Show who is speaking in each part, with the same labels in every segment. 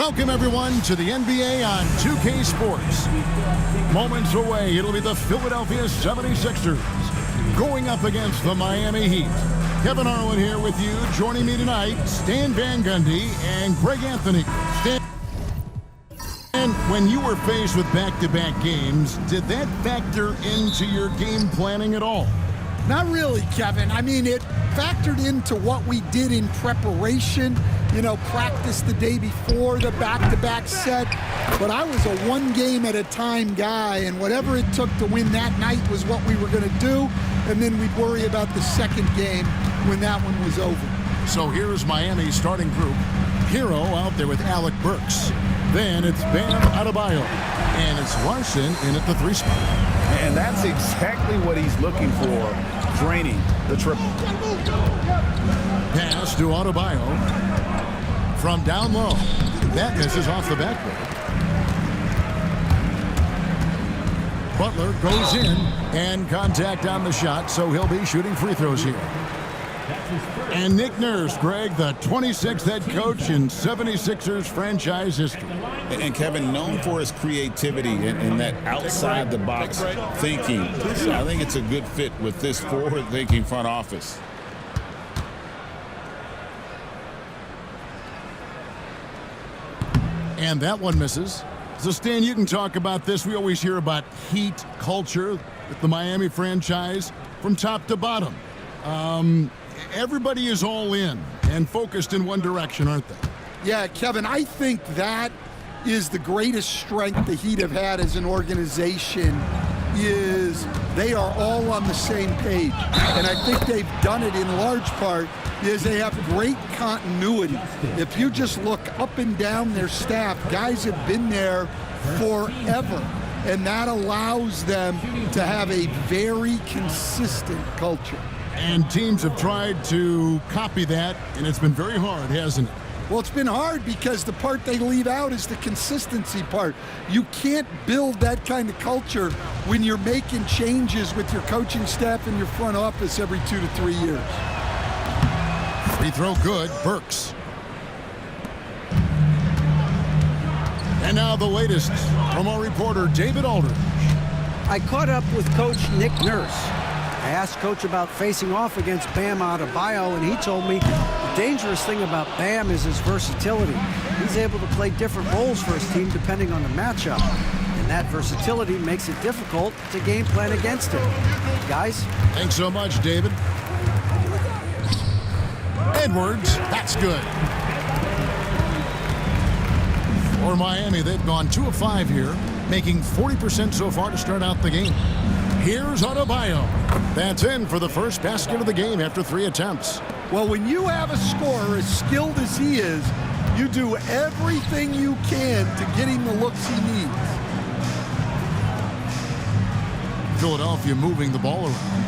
Speaker 1: Welcome, everyone, to the NBA on 2K Sports. Moments away, it'll be the Philadelphia 76ers going up against the Miami Heat. Kevin Harlan here with you. Joining me tonight, Stan Van Gundy and Greg Anthony. Stan, and when you were faced with back-to-back games, did that factor into your game planning at all?
Speaker 2: Not really, Kevin. I mean, it factored into what we did in preparation. You know, practice the day before the back-to-back set. But I was a one-game-at-a-time guy, and whatever it took to win that night was what we were going to do. And then we'd worry about the second game when that one was over.
Speaker 1: So here's Miami's starting group. Hero out there with Alec Burks. Then it's Bam Adebayo. And it's Larson in at the 3 spot.
Speaker 3: And that's exactly what he's looking for, draining the triple.
Speaker 1: Pass to Adebayo. From down low. That misses off the backboard. Butler goes in, and contact on the shot, so he'll be shooting free throws here. And Nick Nurse, Greg, the 26th head coach in 76ers franchise history.
Speaker 3: And Kevin, known for his creativity and that outside-the-box thinking. I think it's a good fit with this forward-thinking front office.
Speaker 1: And that one misses. So, Stan, you can talk about this. We always hear about Heat culture with the Miami franchise from top to bottom. Everybody is all in and focused in one direction, aren't they?
Speaker 2: Yeah, Kevin, I think that is the greatest strength the Heat have had as an organization is they are all on the same page. And I think they've done it in large part is they have great continuity. If you just look up and down their staff, guys have been there forever. And that allows them to have a very consistent culture.
Speaker 1: And teams have tried to copy that, and it's been very hard, hasn't it?
Speaker 2: Well, it's been hard because the part they leave out is the consistency part. You can't build that kind of culture when you're making changes with your coaching staff and your front office every 2 to 3 years.
Speaker 1: Free throw good, Burks. And now the latest from our reporter, David Aldridge.
Speaker 4: I caught up with Coach Nick Nurse. I asked Coach about facing off against Bam Adebayo, and he told me the dangerous thing about Bam is his versatility. He's able to play different roles for his team depending on the matchup, and that versatility makes it difficult to game plan against him. Guys?
Speaker 1: Thanks so much, David. Edwards, that's good. For Miami, they've gone 2 of 5 here, making 40% so far to start out the game. Here's Adebayo. That's in for the first basket of the game after 3 attempts.
Speaker 2: Well, when you have a scorer as skilled as he is, you do everything you can to get him the looks he needs.
Speaker 1: Philadelphia moving the ball around.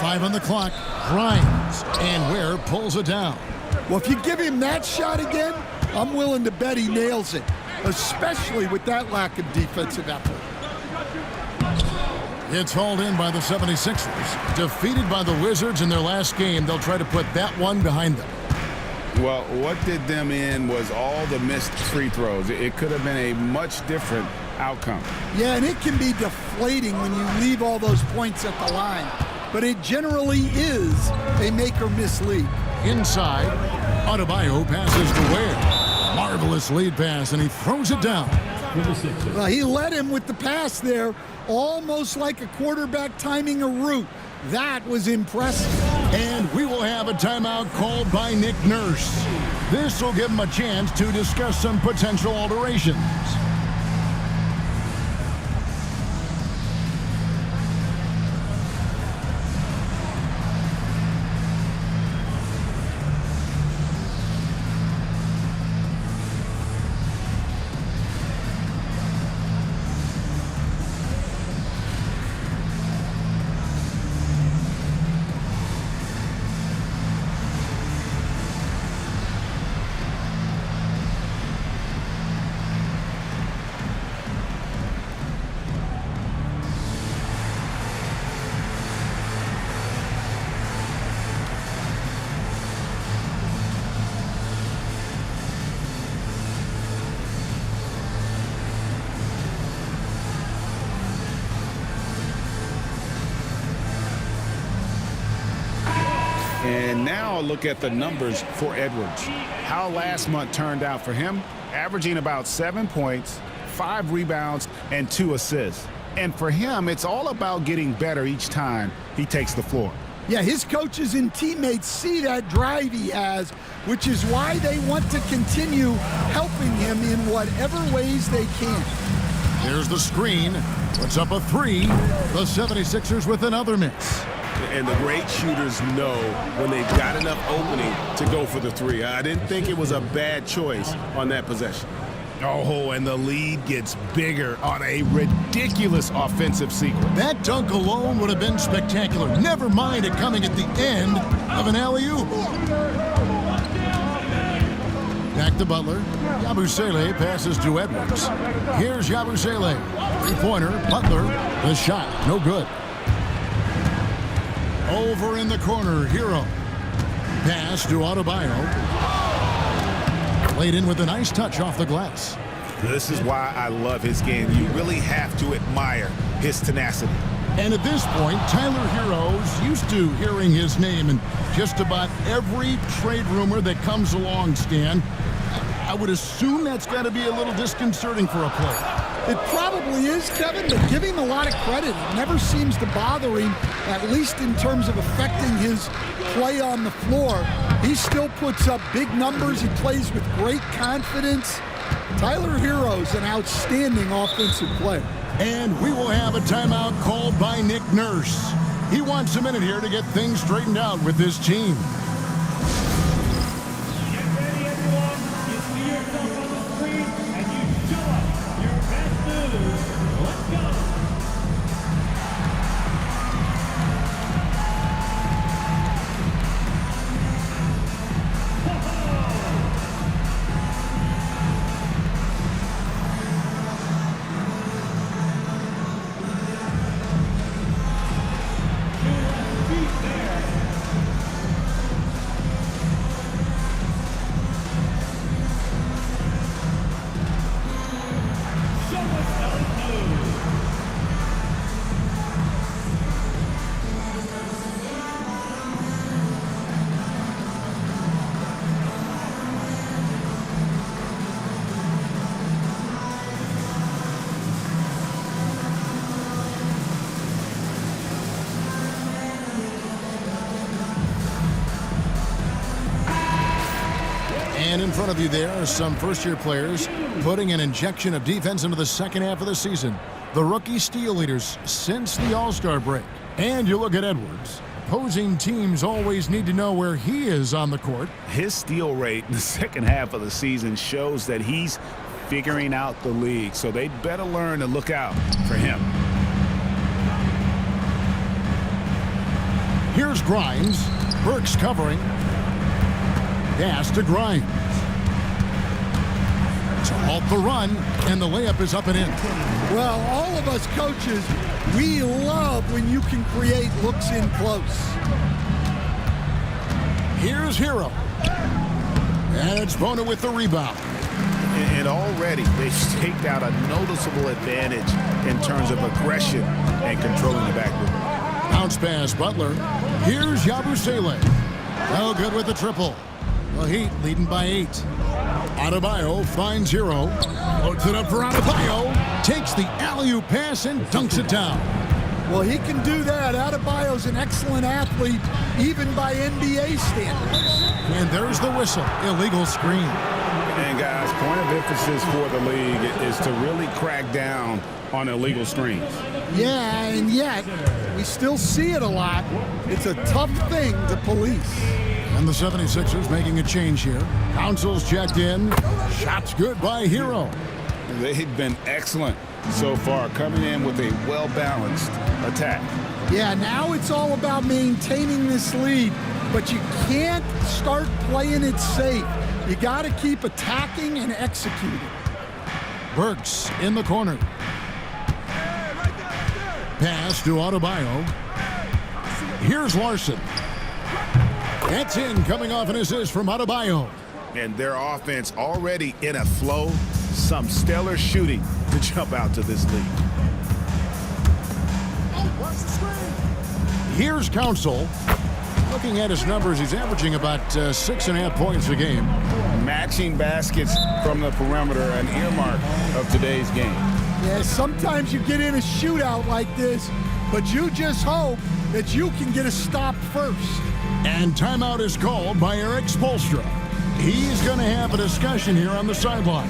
Speaker 1: 5 on the clock. Grimes, and Ware pulls it down.
Speaker 2: Well, if you give him that shot again, I'm willing to bet he nails it, especially with that lack of defensive effort.
Speaker 1: It's hauled in by the 76ers. Defeated by the Wizards in their last game, they'll try to put that one behind them.
Speaker 3: Well, what did them in was all the missed free throws. It could have been a much different outcome.
Speaker 2: Yeah, and it can be deflating when you leave all those points at the line. But it generally is a make-or-miss lead.
Speaker 1: Inside, Adebayo passes to Ware. Marvelous lead pass, and he throws it down.
Speaker 2: Well, he led him with the pass there, almost like a quarterback timing a route. That was impressive.
Speaker 1: And we will have a timeout called by Nick Nurse. This will give him a chance to discuss some potential alterations.
Speaker 3: And now look at the numbers for Edwards. How last month turned out for him, averaging about 7 points, 5 rebounds, and 2 assists. And for him, it's all about getting better each time he takes the floor.
Speaker 2: Yeah, his coaches and teammates see that drive he has, which is why they want to continue helping him in whatever ways they can.
Speaker 1: There's the screen. Puts up a 3. The 76ers with another miss.
Speaker 5: And the great shooters know when they've got enough opening to go for the 3. I didn't think it was a bad choice on that possession.
Speaker 6: Oh, and the lead gets bigger on a ridiculous offensive sequence.
Speaker 1: That dunk alone would have been spectacular. Never mind it coming at the end of an alley-oop. Back to Butler. Yabusele passes to Edwards. Here's Yabusele. Three-pointer. Butler. The shot. No good. Over in the corner. Hero. Pass to Adebayo. Laid in with a nice touch off the glass.
Speaker 6: This is why I love his game. You really have to admire his tenacity.
Speaker 1: And at this point, Tyler Hero's used to hearing his name in just about every trade rumor that comes along, Stan. I would assume that's got to be a little disconcerting for a player.
Speaker 2: It probably is, Kevin, but give him a lot of credit. It never seems to bother him, at least in terms of affecting his play on the floor. He still puts up big numbers. He plays with great confidence. Tyler Hero's an outstanding offensive player.
Speaker 1: And we will have a timeout called by Nick Nurse. He wants a minute here to get things straightened out with his team. And in front of you there are some first-year players putting an injection of defense into the second half of the season. The rookie steal leaders since the All-Star break. And you look at Edwards. Opposing teams always need to know where he is on the court.
Speaker 6: His steal rate in the second half of the season shows that he's figuring out the league, so they better learn to look out for him.
Speaker 1: Here's Grimes. Burks covering. Pass to Grimes. To halt the run, and the layup is up and in.
Speaker 2: Well, all of us coaches, we love when you can create looks in close.
Speaker 1: Here's Hero. And it's Bona with the rebound.
Speaker 6: And already they've staked out a noticeable advantage in terms of aggression and controlling the backboard.
Speaker 1: Bounce pass, Butler. Here's Yabusele. No good with the triple. The Heat leading by 8. Adebayo finds Hero. Loads it up for Adebayo. Takes the alley-oop pass and dunks it down.
Speaker 2: Well, he can do that. Adebayo's an excellent athlete, even by NBA standards.
Speaker 1: And there's the whistle. Illegal screen.
Speaker 6: And guys, point of emphasis for the league is to really crack down on illegal screens.
Speaker 2: Yeah, and yet we still see it a lot. It's a tough thing to police.
Speaker 1: And the 76ers making a change here. Council's checked in. Shots good by Hero.
Speaker 3: They've been excellent so far, coming in with a well-balanced attack.
Speaker 2: Yeah, now it's all about maintaining this lead, but you can't start playing it safe. You got to keep attacking and executing.
Speaker 1: Burks in the corner. Pass to Adebayo. Here's Larson. That's in, coming off an assist from Adebayo.
Speaker 6: And their offense already in a flow. Some stellar shooting to jump out to this lead.
Speaker 1: Here's Council. Looking at his numbers, he's averaging about 6.5 points a game.
Speaker 3: Matching baskets from the perimeter, an earmark of today's game.
Speaker 2: Yeah, sometimes you get in a shootout like this, but you just hope that you can get a stop first.
Speaker 1: And timeout is called by Eric Spoelstra. He's going to have a discussion here on the sideline.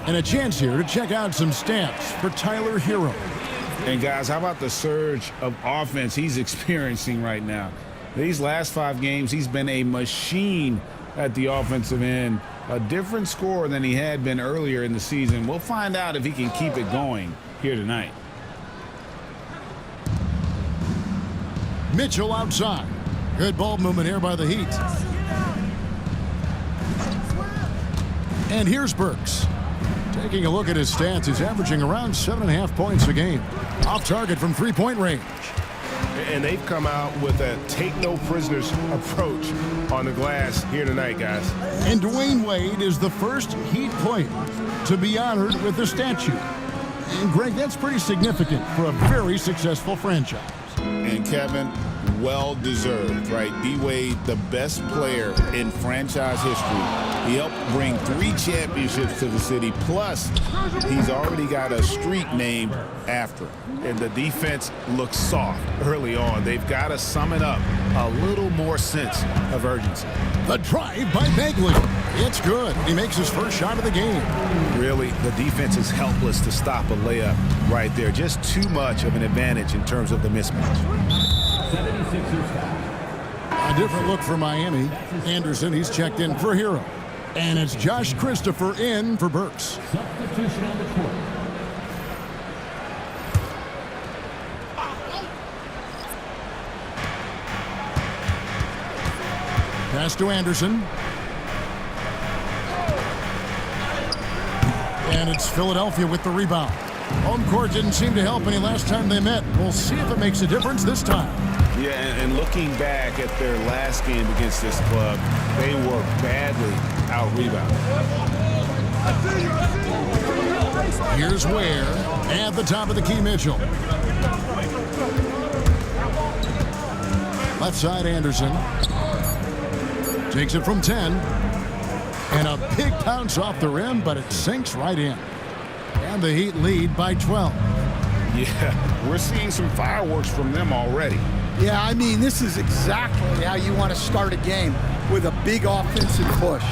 Speaker 1: And a chance here to check out some stats for Tyler Hero.
Speaker 3: And guys, how about the surge of offense he's experiencing right now? These last 5 games, he's been a machine at the offensive end. A different score than he had been earlier in the season. We'll find out if he can keep it going here tonight.
Speaker 1: Mitchell outside. Good ball movement here by the Heat. And here's Burks. Taking a look at his stats, he's averaging around 7.5 points a game. Off target from three-point range.
Speaker 5: And they've come out with a take-no-prisoners approach on the glass here tonight, guys.
Speaker 1: And Dwayne Wade is the first Heat player to be honored with a statue. And Greg, that's pretty significant for a very successful franchise.
Speaker 3: And Kevin, well-deserved, right? D-Wade, the best player in franchise history. He helped bring 3 championships to the city, plus he's already got a street named after him. And the defense looks soft early on. They've got to sum it up, a little more sense of urgency.
Speaker 1: The drive by Bagley. It's good. He makes his first shot of the game.
Speaker 3: Really, the defense is helpless to stop a layup right there. Just too much of an advantage in terms of the mismatch.
Speaker 1: A different look for Miami. Anderson, he's checked in for Hero. And it's Josh Christopher in for Burks.
Speaker 7: Substitution on the court.
Speaker 1: Pass to Anderson. And it's Philadelphia with the rebound. Home court didn't seem to help any last time they met. We'll see if it makes a difference this time.
Speaker 3: Yeah, and looking back at their last game against this club, they were badly out-rebounded.
Speaker 1: Here's Ware at the top of the key, Mitchell. Left side, Anderson. Takes it from 10. And a big bounce off the rim, but it sinks right in. And the Heat lead by 12.
Speaker 3: Yeah, we're seeing some fireworks from them already.
Speaker 2: Yeah, I mean, this is exactly how you want to start a game, with a big offensive push.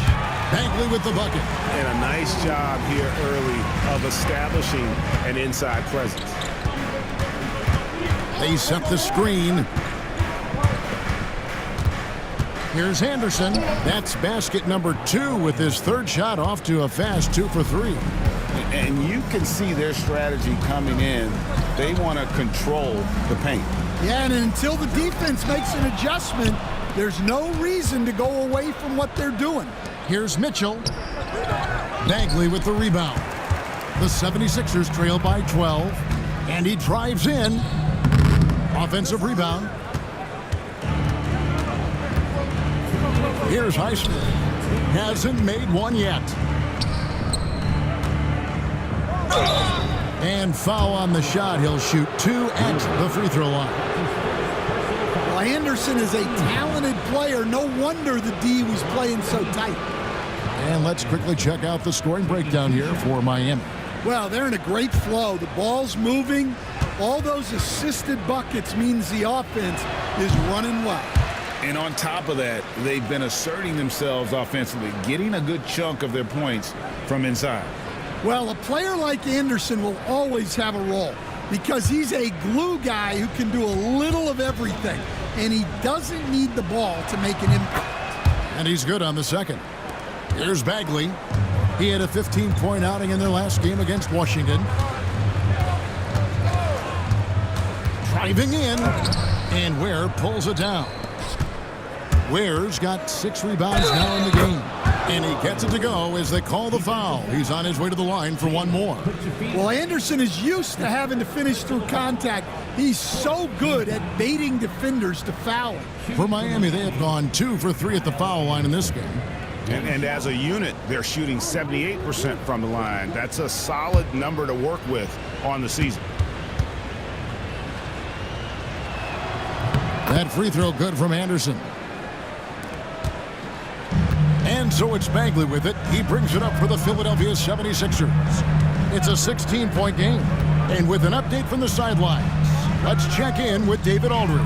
Speaker 1: Bagley with the bucket.
Speaker 5: And a nice job here early of establishing an inside presence.
Speaker 1: They set the screen. Here's Anderson. That's basket number 2 with his 3rd shot off to a fast 2 for 3.
Speaker 3: And you can see their strategy coming in. They want to control the paint.
Speaker 2: Yeah, and until the defense makes an adjustment, there's no reason to go away from what they're doing.
Speaker 1: Here's Mitchell. Bagley with the rebound. The 76ers trail by 12. And he drives in. Offensive rebound. Here's Heisler. Hasn't made one yet. And foul on the shot. He'll shoot 2 at the free throw line.
Speaker 2: Well, Anderson is a talented player. No wonder the D was playing so tight.
Speaker 1: And let's quickly check out the scoring breakdown here for Miami.
Speaker 2: Well, they're in a great flow. The ball's moving. All those assisted buckets means the offense is running well.
Speaker 3: And on top of that, they've been asserting themselves offensively, getting a good chunk of their points from inside.
Speaker 2: Well, a player like Anderson will always have a role because he's a glue guy who can do a little of everything, and he doesn't need the ball to make an impact.
Speaker 1: And he's good on the second. Here's Bagley. He had a 15-point outing in their last game against Washington. Driving in, and Ware pulls it down. Ware's got 6 rebounds now in the game. And he gets it to go as they call the foul. He's on his way to the line for one more.
Speaker 2: Well, Anderson is used to having to finish through contact. He's so good at baiting defenders to foul him.
Speaker 1: For Miami, they have gone 2 for 3 at the foul line in this game.
Speaker 3: And as a unit, they're shooting 78% from the line. That's a solid number to work with on the season.
Speaker 1: That free throw good from Anderson. And so it's Bagley with it. He brings it up for the Philadelphia 76ers. It's a 16-point game. And with an update from the sidelines, let's check in with David Aldridge.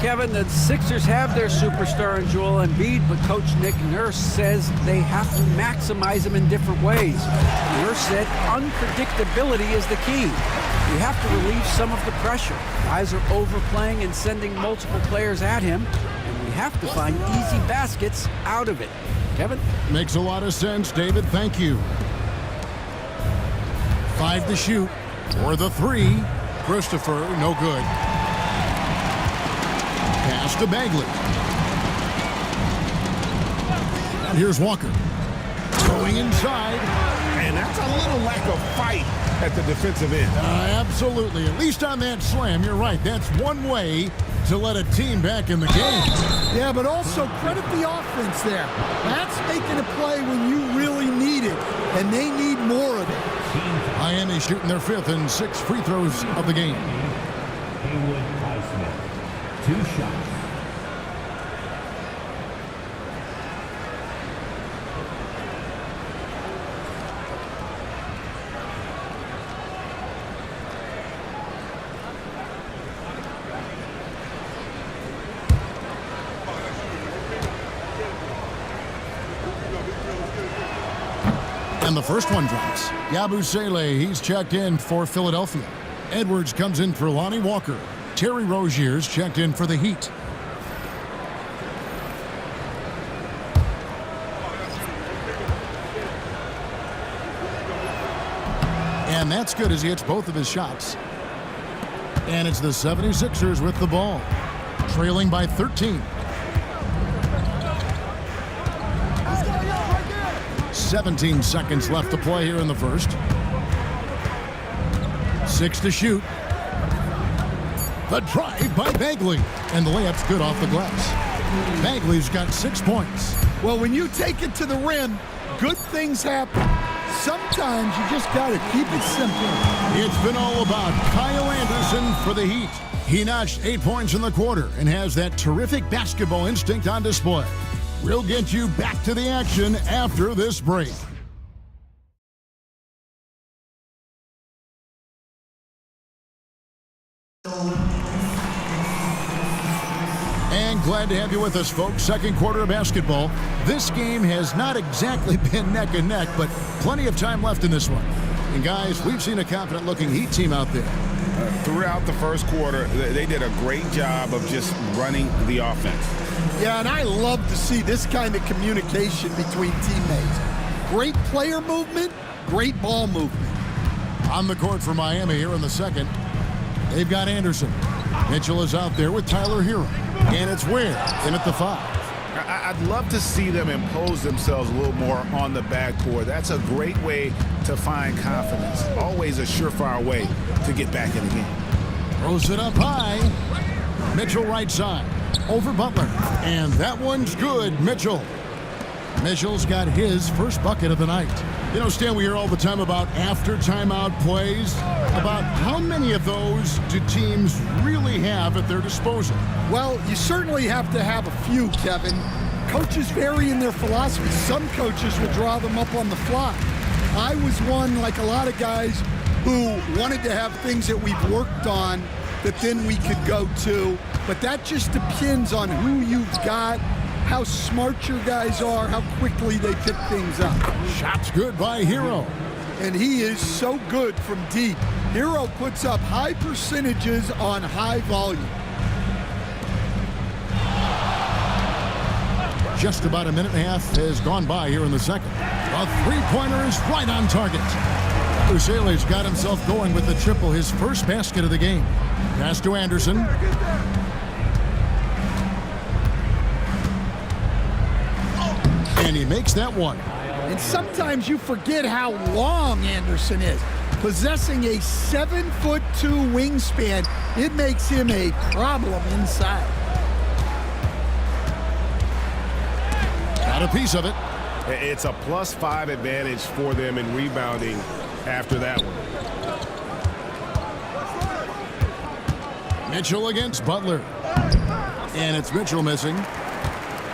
Speaker 4: Kevin, the Sixers have their superstar in Joel Embiid, but Coach Nick Nurse says they have to maximize him in different ways. Nurse said unpredictability is the key. You have to relieve some of the pressure. Guys are overplaying and sending multiple players at him, and we have to find easy baskets out of it. Kevin?
Speaker 1: Makes a lot of sense, David. Thank you. 5 to shoot for the 3. Christopher, no good. Pass to Bagley. And here's Walker. Going inside.
Speaker 3: And that's a little lack of fight at the defensive end.
Speaker 1: Absolutely. At least on that slam, you're right. That's one way to let a team back in the game.
Speaker 2: Yeah, but also credit the offense there. That's making a play when you really need it, and they need more of it.
Speaker 1: Miami shooting their 5th and 6th free throws of the game.
Speaker 7: Haywood Highsmith, 2 shots.
Speaker 1: And the first one drops. Yabusele, he's checked in for Philadelphia. Edwards comes in for Lonnie Walker. Terry Rozier's checked in for the Heat. And that's good as he hits both of his shots. And it's the 76ers with the ball, trailing by 13. 17 seconds left to play here in the first. 6 to shoot. The drive by Bagley. And the layup's good off the glass. Bagley's got 6 points.
Speaker 2: Well, when you take it to the rim, good things happen. Sometimes you just got to keep it simple.
Speaker 1: It's been all about Kyle Anderson for the Heat. He notched 8 points in the quarter and has that terrific basketball instinct on display. We'll get you back to the action after this break. And glad to have you with us, folks. Second quarter of basketball. This game has not exactly been neck and neck, but plenty of time left in this one. And guys, we've seen a confident-looking Heat team out there.
Speaker 3: Throughout the first quarter, they did a great job of just running the offense.
Speaker 2: Yeah, and I love to see this kind of communication between teammates. Great player movement, great ball movement.
Speaker 1: On the court for Miami here in the second. They've got Anderson. Mitchell is out there with Tyler Hero. And it's Ware in at the 5.
Speaker 3: I'd love to see them impose themselves a little more on the backboard. That's a great way to find confidence. Always a surefire way to get back in the game.
Speaker 1: Throws it up high. Mitchell right side. Over Butler. And that one's good. Mitchell's got his first bucket of the night. You know, Stan, we hear all the time about after timeout plays. About how many of those do teams really have at their disposal?
Speaker 2: Well, you certainly have to have a few, Kevin. Coaches vary in their philosophy. Some coaches will draw them up on the fly. I was one, like a lot of guys, who wanted to have things that we've worked on that then we could go to. But that just depends on who you've got, how smart your guys are, how quickly they pick things up.
Speaker 1: Shots good by Hero.
Speaker 2: And he is so good from deep. Hero puts up high percentages on high volume.
Speaker 1: Just about a minute and a half has gone by here in the second. A three-pointer is right on target. Usele's got himself going with the triple, his first basket of the game. Pass to Anderson. And he makes that one.
Speaker 2: And sometimes you forget how long Anderson is. Possessing a 7'2" wingspan, it makes him a problem inside.
Speaker 1: Got a piece of it.
Speaker 5: It's a +5 advantage for them in rebounding after that one.
Speaker 1: Mitchell against Butler. And it's Mitchell missing.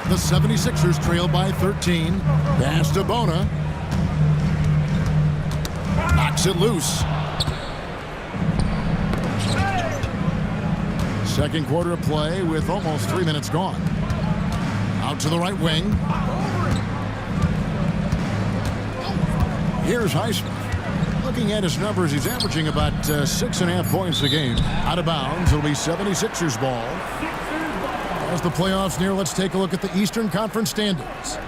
Speaker 1: The 76ers trail by 13. Pass to Bona. Knocks it loose. Second quarter of play with almost 3 minutes gone. Out to the right wing. Here's Highsmith. Looking at his numbers, he's averaging about 6.5 points a game. Out of bounds, it'll be 76ers ball. As the playoffs near, let's take a look at the Eastern Conference standings.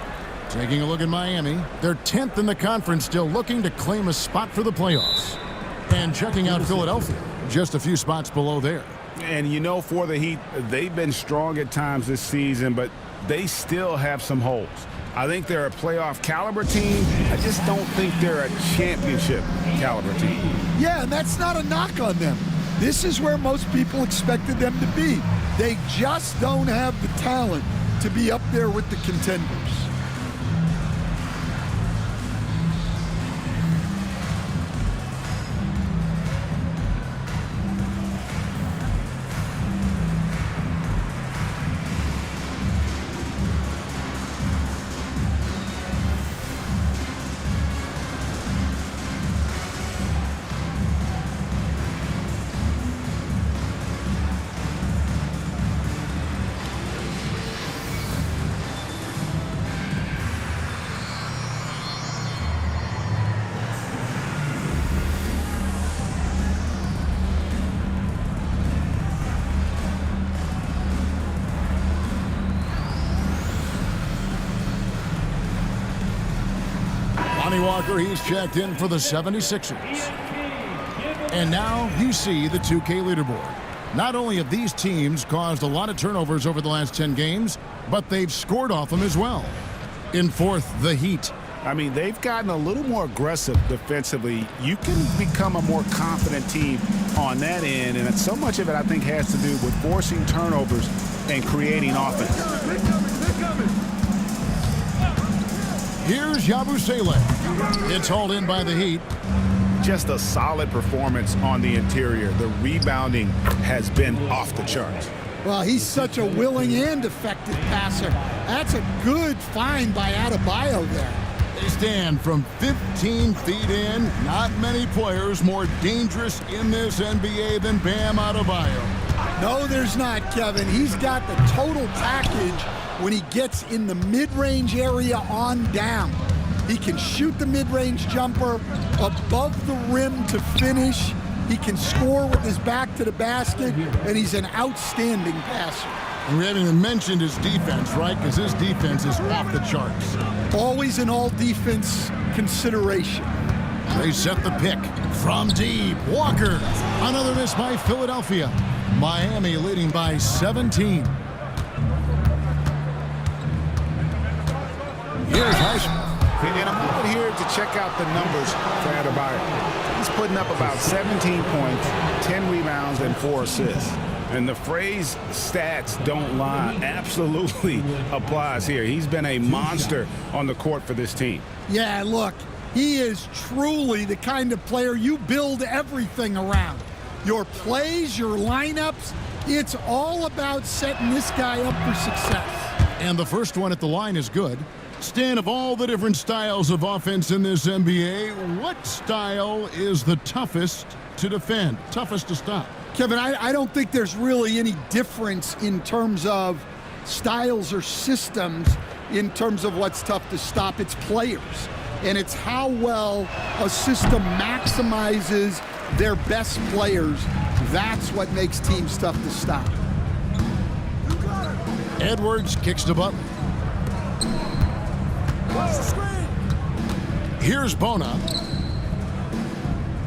Speaker 1: Taking a look at Miami, they're 10th in the conference, still looking to claim a spot for the playoffs. And checking out Philadelphia, just a few spots below there.
Speaker 6: And you know, for the Heat, they've been strong at times this season, but they still have some holes. I think they're a playoff caliber team. I just don't think they're a championship caliber team.
Speaker 2: Yeah, and that's not a knock on them. This is where most people expected them to be. They just don't have the talent to be up there with the contenders.
Speaker 1: Walker, he's checked in for the 76ers. And now you see the 2K leaderboard. Not only have these teams caused a lot of turnovers over the last 10 games, but they've scored off them as well. In fourth, the Heat.
Speaker 6: I mean, they've gotten a little more aggressive defensively. You can become a more confident team on that end, and so much of it, I think, has to do with forcing turnovers and creating offense.
Speaker 1: Here's Yabusele. It's hauled in by the Heat.
Speaker 6: Just a solid performance on the interior. The rebounding has been off the charts.
Speaker 2: Well, he's such a willing and effective passer. That's a good find by Adebayo there.
Speaker 1: They stand from 15 feet in. Not many players more dangerous in this NBA than Bam Adebayo.
Speaker 2: No, there's not, Kevin. He's got the total package when he gets in the mid-range area on down. He can shoot the mid-range jumper above the rim to finish. He can score with his back to the basket, and he's an outstanding passer.
Speaker 1: And we haven't even mentioned his defense, right? Because his defense is off the charts.
Speaker 2: Always an all-defense consideration.
Speaker 1: They set the pick from deep. Walker, another miss by Philadelphia. Miami leading by 17. Here's Highsmith.
Speaker 6: And I'm over here to check out the numbers for Adebayo. He's putting up about 17 points, 10 rebounds, and 4 assists. And the phrase stats don't lie absolutely applies here. He's been a monster on the court for this team.
Speaker 2: Yeah, look, he is truly the kind of player you build everything around. Your plays, your lineups, it's all about setting this guy up for success.
Speaker 1: And the first one at the line is good. Stan, of all the different styles of offense in this NBA, what style is the toughest to defend, toughest to stop?
Speaker 2: Kevin, I don't think there's really any difference in terms of styles or systems in terms of what's tough to stop. It's players, and it's how well a system maximizes their best players. That's what makes teams tough to stop.
Speaker 1: Edwards kicks to Butler. Here's Bona.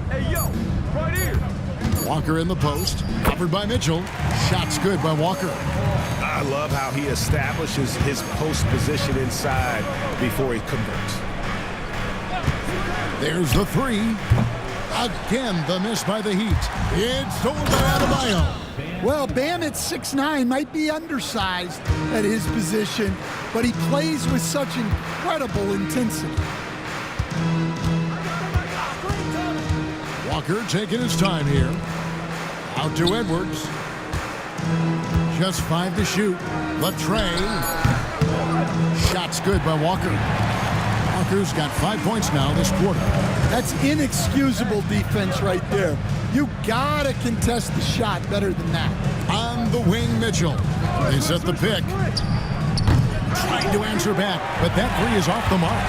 Speaker 8: Hey, yo, right here.
Speaker 1: Walker in the post. Covered by Mitchell. Shot's good by Walker.
Speaker 3: I love how he establishes his post position inside before he converts.
Speaker 1: There's the three. Again, the miss by the Heat. It's stolen by Adebayo.
Speaker 2: Well, Bam at 6'9" might be undersized at his position, but he plays with such incredible intensity.
Speaker 1: Walker taking his time here. Out to Edwards. Just 5 to shoot. Latrey. Shot's good by Walker. Walker's got 5 points now this quarter.
Speaker 2: That's inexcusable defense right there. You gotta contest the shot better than that.
Speaker 1: On the wing, Mitchell. They set the pick. Trying to answer back, but that three is off the mark.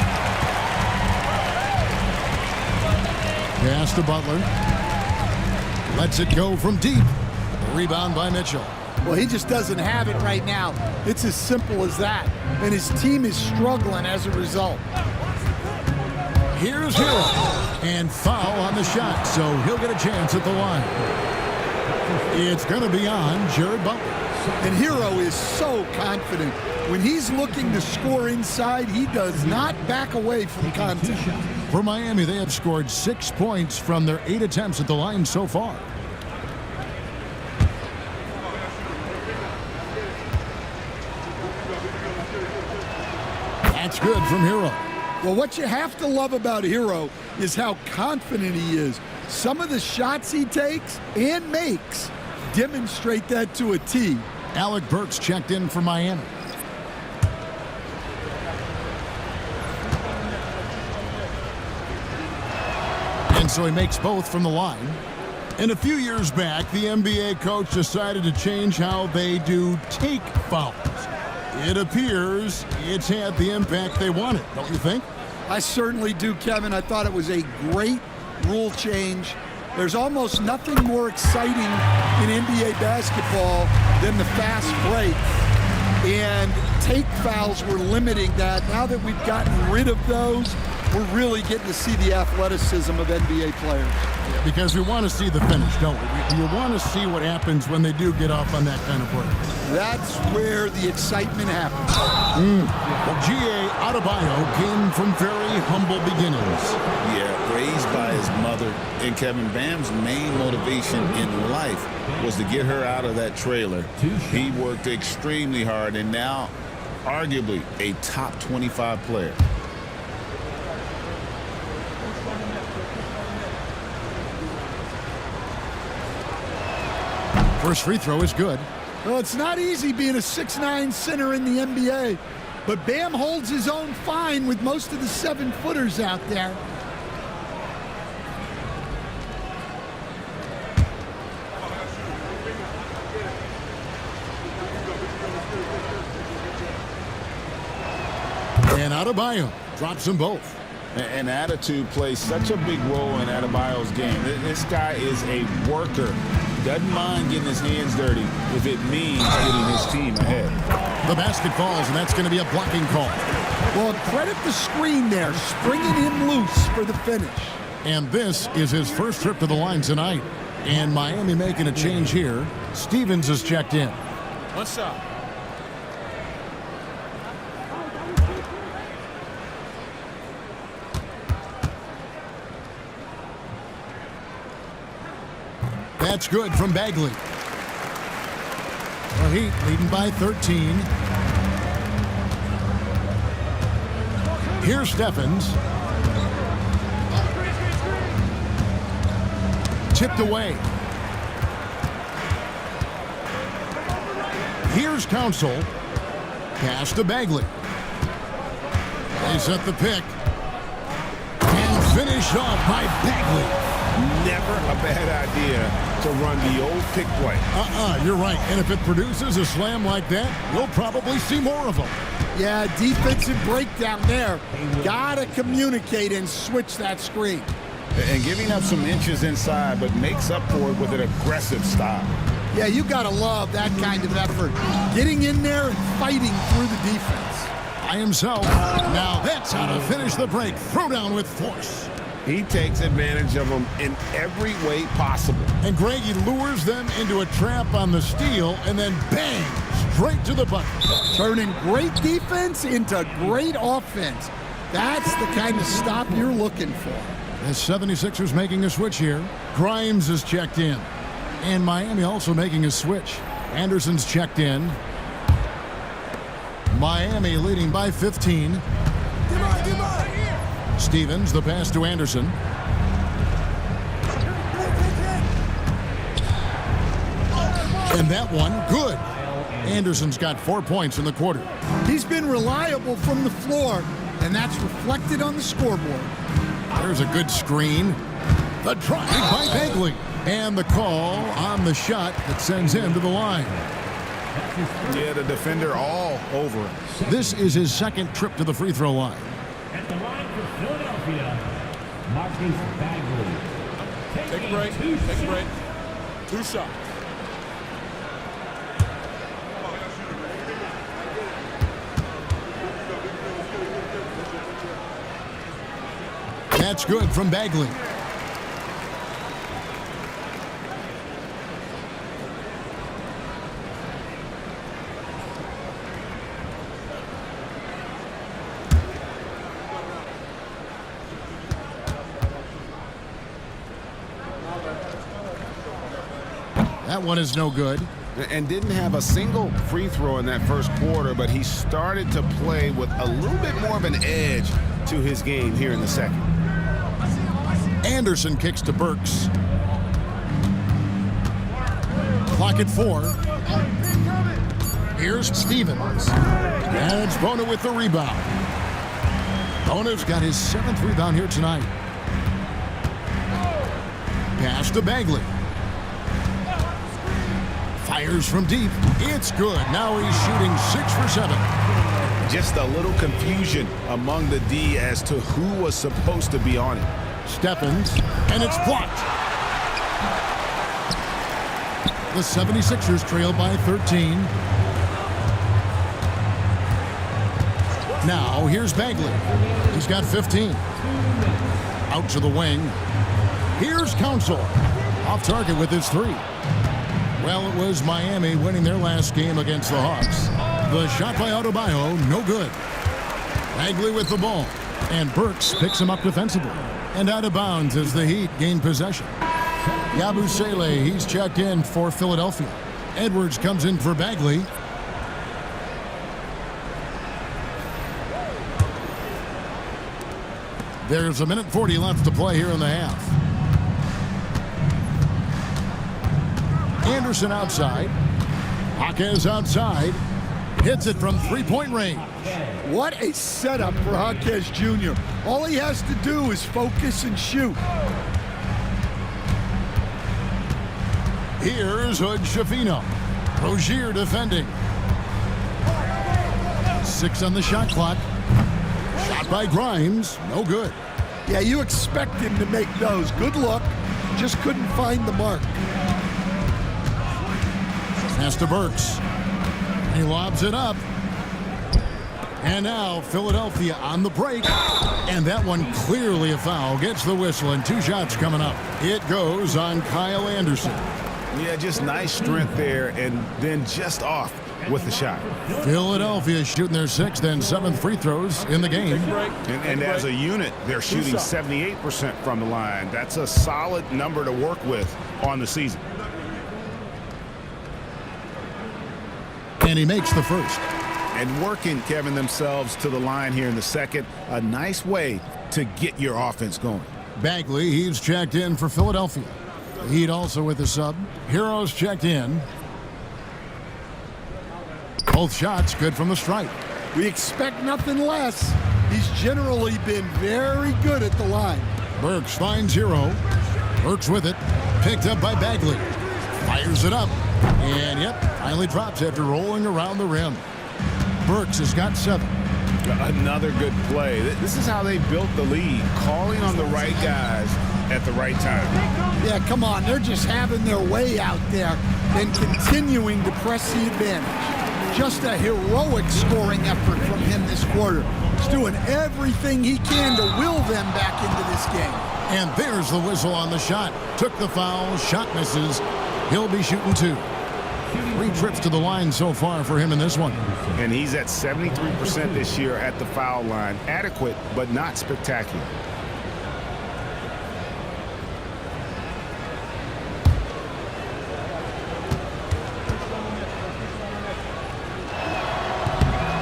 Speaker 1: Pass to Butler. Lets it go from deep. Rebound by Mitchell.
Speaker 2: Well, he just doesn't have it right now. It's as simple as that. And his team is struggling as a result.
Speaker 1: Here's Hero. And foul on the shot, so he'll get a chance at the line. It's going to be on Jared Butler.
Speaker 2: And Hero is so confident. When he's looking to score inside, he does not back away from contact.
Speaker 1: For Miami, they have scored 6 points from their 8 attempts at the line so far. That's good from Hero.
Speaker 2: Well, what you have to love about Hero is how confident he is. Some of the shots he takes and makes demonstrate that to a T.
Speaker 1: Alec Burks checked in for Miami. And so he makes both from the line. And a few years back, the NBA coach decided to change how they do take fouls. It appears it's had the impact they wanted, don't you think?
Speaker 2: I certainly do, Kevin. I thought it was a great rule change. There's almost nothing more exciting in NBA basketball than the fast break. And take fouls were limiting that. Now that we've gotten rid of those, we're really getting to see the athleticism of NBA players.
Speaker 1: Because we want to see the finish, don't we? We want to see what happens when they do get off on that kind of play.
Speaker 2: That's where the excitement happens.
Speaker 1: Well, G.A. Adebayo came from very humble beginnings.
Speaker 6: Yeah, raised by his mother. And Kevin, Bam's main motivation in life was to get her out of that trailer. He worked extremely hard and now arguably a top 25 player.
Speaker 1: First free throw is good.
Speaker 2: Well, it's not easy being a 6'9" center in the NBA, but Bam holds his own fine with most of the 7-footers out there.
Speaker 1: And Adebayo drops them both.
Speaker 6: And attitude plays such a big role in Adebayo's game. This guy is a worker. Doesn't mind getting his hands dirty if it means getting his team ahead.
Speaker 1: The basket falls, and that's going to be a blocking call.
Speaker 2: Well, credit the screen there, springing him loose for the finish.
Speaker 1: And this is his first trip to the line tonight. And Miami making a change here. Stevens has checked in.
Speaker 8: What's up?
Speaker 1: That's good from Bagley. The Heat leading by 13. Here's Stephens. Tipped away. Here's Council. Pass to Bagley. They set the pick. And finish off by Bagley.
Speaker 5: Never a bad idea to run the old pick play.
Speaker 1: You're right. And if it produces a slam like that, you'll probably see more of them.
Speaker 2: Yeah, defensive breakdown there. Gotta communicate and switch that screen.
Speaker 3: And giving up some inches inside, but makes up for it with an aggressive style.
Speaker 2: Yeah, you gotta love that kind of effort. Getting in there and fighting through the defense.
Speaker 1: By himself. Now that's how to finish the break. Throw down with force.
Speaker 5: He takes advantage of them in every way possible.
Speaker 1: And Greg, he lures them into a trap on the steal and then bang, straight to the bucket.
Speaker 2: Turning great defense into great offense. That's the kind of stop you're looking for.
Speaker 1: The 76ers making a switch here. Grimes is checked in. And Miami also making a switch. Anderson's checked in. Miami leading by 15. Stevens, the pass to Anderson. And that one, good. Anderson's got 4 points in the quarter.
Speaker 2: He's been reliable from the floor, and that's reflected on the scoreboard.
Speaker 1: There's a good screen. The drive by Bagley. And the call on the shot that sends him to the line.
Speaker 3: Yeah, the defender all over him.
Speaker 1: This is his second trip to the free throw line.
Speaker 7: At the line for Philadelphia, Marcus Bagley.
Speaker 8: Take a break. Take a break. 2 shots.
Speaker 1: That's good from Bagley. That one is no good.
Speaker 3: And didn't have a single free throw in that first quarter, but he started to play with a little bit more of an edge to his game here in the second.
Speaker 1: Anderson kicks to Burks. Clock at 4. Here's Stevens. And it's Bona with the rebound. Bona's got his 7th rebound here tonight. Pass to Bagley. Fires from deep. It's good. Now he's shooting 6 for 7.
Speaker 3: Just a little confusion among the D as to who was supposed to be on it.
Speaker 1: Stephens, and it's blocked. The 76ers trail by 13. Now here's Bagley. He's got 15. Out to the wing. Here's Council. Off target with his 3. Well, it was Miami winning their last game against the Hawks. The shot by Adebayo, no good. Bagley with the ball. And Burks picks him up defensively. And out of bounds as the Heat gain possession. Yabusele, he's checked in for Philadelphia. Edwards comes in for Bagley. There's 1:40 left to play here in the half. Anderson outside. Jaquez outside. Hits it from three-point range.
Speaker 2: What a setup for Jaquez Jr. All he has to do is focus and shoot.
Speaker 1: Here's Hood Schifino. Rozier defending. 6 on the shot clock. Shot by Grimes. No good.
Speaker 2: Yeah, you expect him to make those. Good look. Just couldn't find the mark.
Speaker 1: Pass to Burks. He lobs it up. And now Philadelphia on the break. And that one clearly a foul. Gets the whistle and 2 shots coming up. It goes on Kyle Anderson.
Speaker 3: Yeah, just nice strength there and then just off with the shot.
Speaker 1: Philadelphia shooting their 6th and 7th free throws in the game.
Speaker 3: And as a unit, they're shooting 78% from the line. That's a solid number to work with on the season.
Speaker 1: And he makes the first.
Speaker 3: And working, Kevin, themselves to the line here in the second. A nice way to get your offense going.
Speaker 1: Bagley, he's checked in for Philadelphia. Heat also with a sub. Heroes checked in. Both shots good from the stripe.
Speaker 2: We expect nothing less. He's generally been very good at the line.
Speaker 1: Burks finds Hero. Burks with it. Picked up by Bagley. Fires it up. And, yep, finally drops after rolling around the rim. Burks has got 7.
Speaker 3: Another good play. This is how they built the lead, calling on the right guys at the right time.
Speaker 2: Yeah, come on. They're just having their way out there and continuing to press the advantage. Just a heroic scoring effort from him this quarter. He's doing everything he can to will them back into this game.
Speaker 1: And there's the whistle on the shot. Took the foul. Shot misses. He'll be shooting 2. 3 trips to the line so far for him in this one.
Speaker 3: And he's at 73% this year at the foul line. Adequate, but not spectacular.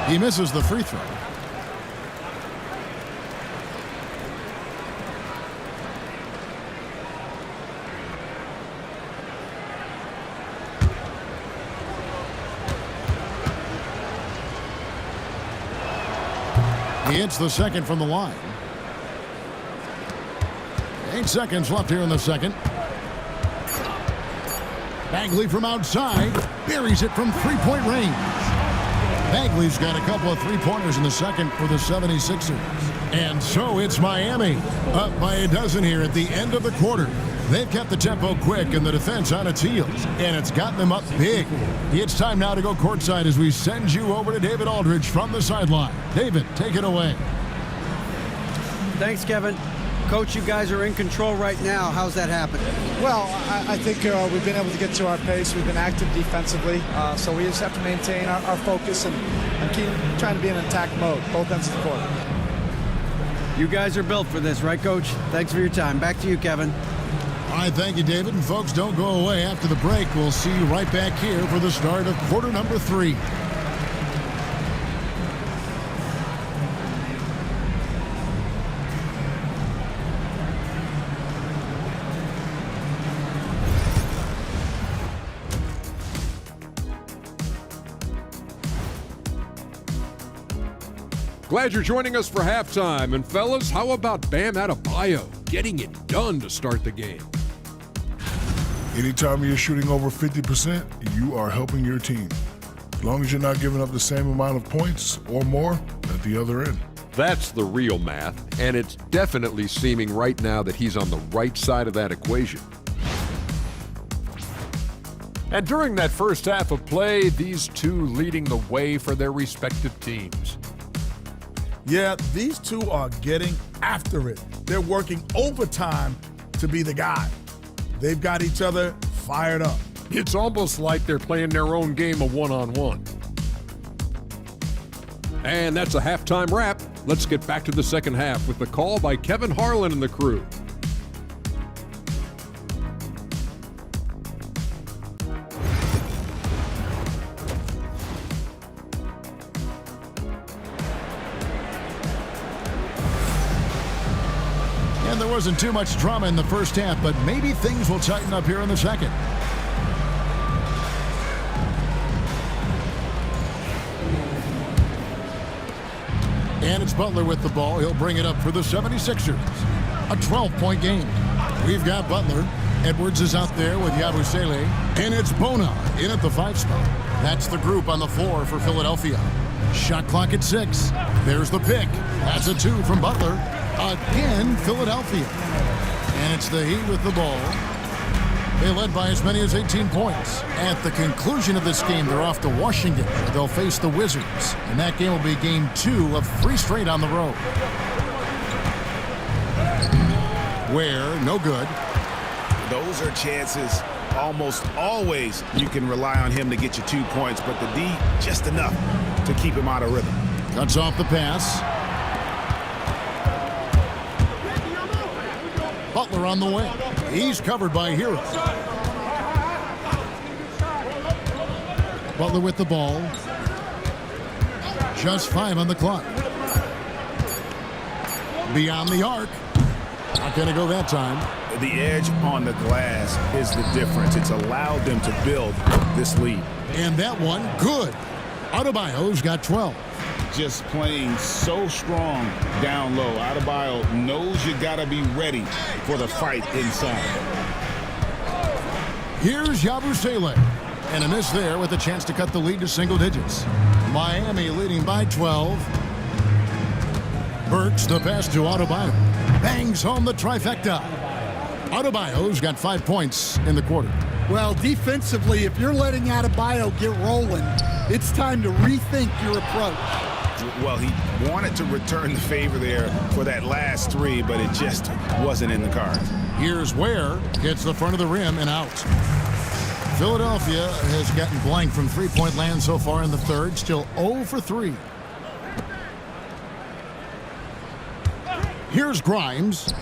Speaker 1: He misses the free throw. He hits the second from the line. 8 seconds left here in the second. Bagley from outside buries it from three-point range. Bagley's got a couple of three-pointers in the second for the 76ers. And so it's Miami up by a dozen here at the end of the quarter. They've kept the tempo quick and the defense on its heels, and it's gotten them up big. It's time now to go courtside as we send you over to David Aldridge from the sideline. David, take it away.
Speaker 4: Thanks, Kevin. Coach, you guys are in control right now. How's that happen?
Speaker 9: Well, I think we've been able to get to our pace. We've been active defensively, so we just have to maintain our focus and keep trying to be in attack mode, both ends of the court.
Speaker 4: You guys are built for this, right, Coach? Thanks for your time. Back to you, Kevin.
Speaker 1: All right, thank you, David. And folks, don't go away. After the break, we'll see you right back here for the start of quarter number 3.
Speaker 10: Glad you're joining us for halftime. And fellas, how about Bam Adebayo getting it done to start the game?
Speaker 11: Anytime you're shooting over 50%, you are helping your team. As long as you're not giving up the same amount of points or more at the other end.
Speaker 10: That's the real math, and it's definitely seeming right now that he's on the right side of that equation. And during that first half of play, these two leading the way for their respective teams.
Speaker 12: Yeah, these two are getting after it. They're working overtime to be the guy. They've got each other fired up.
Speaker 10: It's almost like they're playing their own game of one-on-one. And that's a halftime wrap. Let's get back to the second half with the call by Kevin Harlan and the crew.
Speaker 1: And there wasn't too much drama in the first half, but maybe things will tighten up here in the second. And it's Butler with the ball. He'll bring it up for the 76ers. A 12-point game. We've got Butler. Edwards is out there with Yabusele. And it's Bona in at the 5 spot. That's the group on the floor for Philadelphia. Shot clock at 6. There's the pick. That's a 2 from Butler. Again, Philadelphia. And it's the Heat with the ball. They led by as many as 18 points. At the conclusion of this game, they're off to Washington, where they'll face the Wizards. And that game will be game 2 of 3 straight on the road. Where, no good.
Speaker 3: Those are chances almost always you can rely on him to get you 2 points, but the D, just enough to keep him out of rhythm.
Speaker 1: Cuts off the pass. Butler on the way. He's covered by Hero. Butler with the ball. Just 5 on the clock. Beyond the arc. Not going to go that time.
Speaker 3: The edge on the glass is the difference. It's allowed them to build this lead.
Speaker 1: And that one, good. Adebayo's got 12.
Speaker 3: Just playing so strong down low. Adebayo knows you got to be ready for the fight inside.
Speaker 1: Here's Yabusele. And a miss there with a chance to cut the lead to single digits. Miami leading by 12. Burks the pass to Adebayo. Bangs home the trifecta. Adebayo's got 5 points in the quarter.
Speaker 2: Well, defensively, if you're letting Adebayo get rolling, it's time to rethink your approach.
Speaker 3: Well, he wanted to return the favor there for that last three, but it just wasn't in the cards.
Speaker 1: Here's Ware. Hits the front of the rim and out. Philadelphia has gotten blank from three-point land so far in the third. Still 0 for 3. Here's Grimes.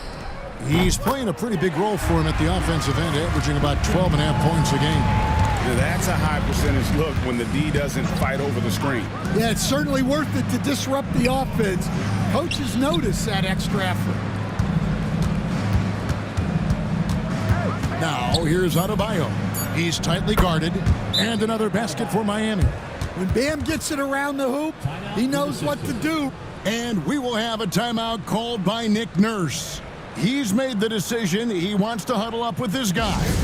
Speaker 1: He's playing a pretty big role for him at the offensive end, averaging about 12.5 points a game.
Speaker 3: Now, that's a high percentage look when the D doesn't fight over the screen.
Speaker 2: Yeah, it's certainly worth it to disrupt the offense. Coaches notice that extra effort.
Speaker 1: Now, here's Adebayo. He's tightly guarded, and another basket for Miami.
Speaker 2: When Bam gets it around the hoop, he knows what to do.
Speaker 1: And we will have a timeout called by Nick Nurse. He's made the decision. He wants to huddle up with his guys.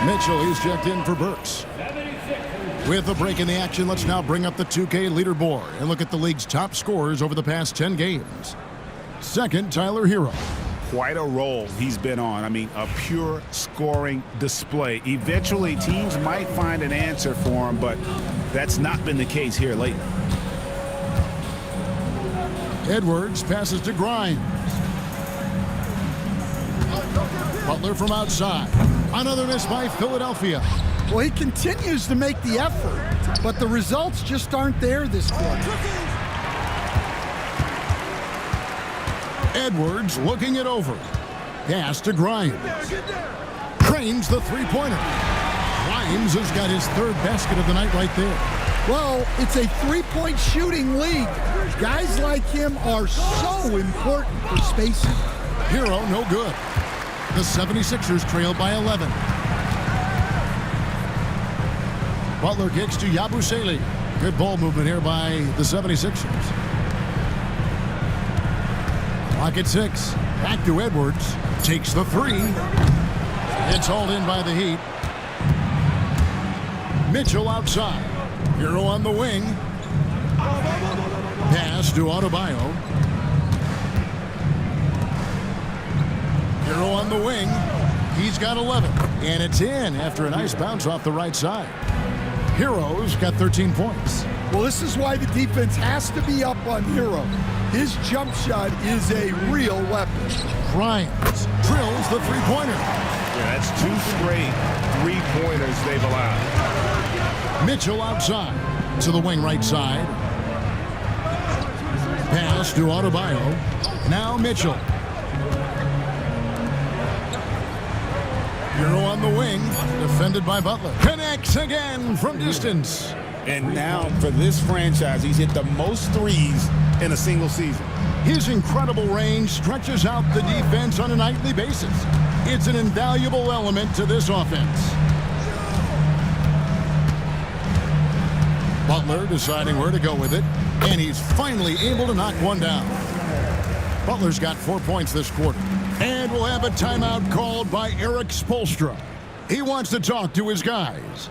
Speaker 1: Mitchell, he's checked in for Burks. With a break in the action, let's now bring up the 2K leaderboard and look at the league's top scorers over the past 10 games. Second, Tyler Hero.
Speaker 3: Quite a roll he's been on. I mean, a pure scoring display. Eventually, teams might find an answer for him, but that's not been the case here lately.
Speaker 1: Edwards passes to Grimes. Butler from outside. Another miss by Philadelphia.
Speaker 2: Well, he continues to make the effort, but the results just aren't there this quarter.
Speaker 1: Edwards looking it over. Pass to Grimes. Trains the three-pointer. Grimes has got his third basket of the night right there.
Speaker 2: Well, it's a three-point shooting league. Guys like him are so important for spacing.
Speaker 1: Hero, no good. The 76ers trail by 11. Butler kicks to Yabusele. Good ball movement here by the 76ers. Clock at 6. Back to Edwards. Takes the three. It's hauled in by the Heat. Mitchell outside. Hero on the wing. Pass to Adebayo. Hero on the wing. He's got 11. And it's in after a nice bounce off the right side. Hero's got 13 points.
Speaker 2: Well, this is why the defense has to be up on Hero. His jump shot is a real weapon.
Speaker 1: Grimes drills the three-pointer.
Speaker 3: Yeah, that's two straight three-pointers they've allowed.
Speaker 1: Mitchell outside to the wing right side. Pass to Adebayo. Now Mitchell. Hero on the wing, defended by Butler. Connects again from distance.
Speaker 3: And now for this franchise, he's hit the most threes in a single season.
Speaker 1: His incredible range stretches out the defense on a nightly basis. It's an invaluable element to this offense. Butler deciding where to go with it, and he's finally able to knock one down. Butler's got 4 points this quarter. And we'll have a timeout called by Eric Spoelstra. He wants to talk to his guys.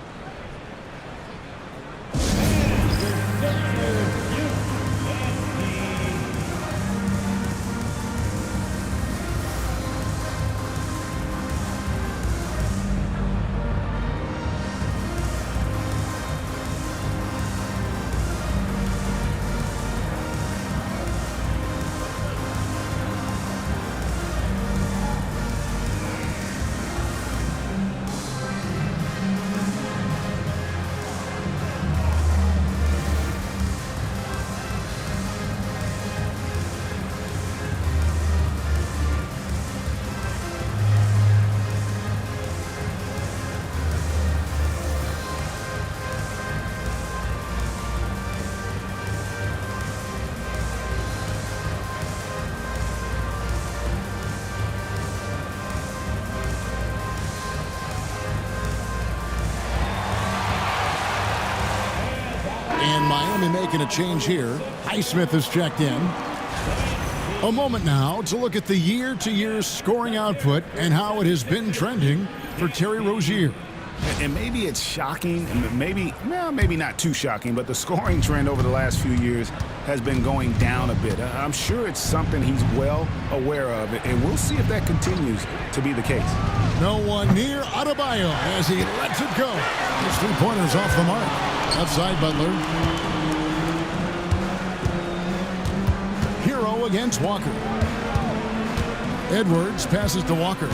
Speaker 1: Miami making a change here. Highsmith is checked in. A moment now to look at the year-to-year scoring output and how it has been trending for Terry Rozier.
Speaker 3: And maybe it's shocking, and maybe not too shocking, but the scoring trend over the last few years has been going down a bit. I'm sure it's something he's well aware of, and we'll see if that continues to be the case.
Speaker 1: No one near Adebayo as he lets it go. His 3-pointers off the mark. Outside Butler. Hero against Walker. Edwards passes to Walker.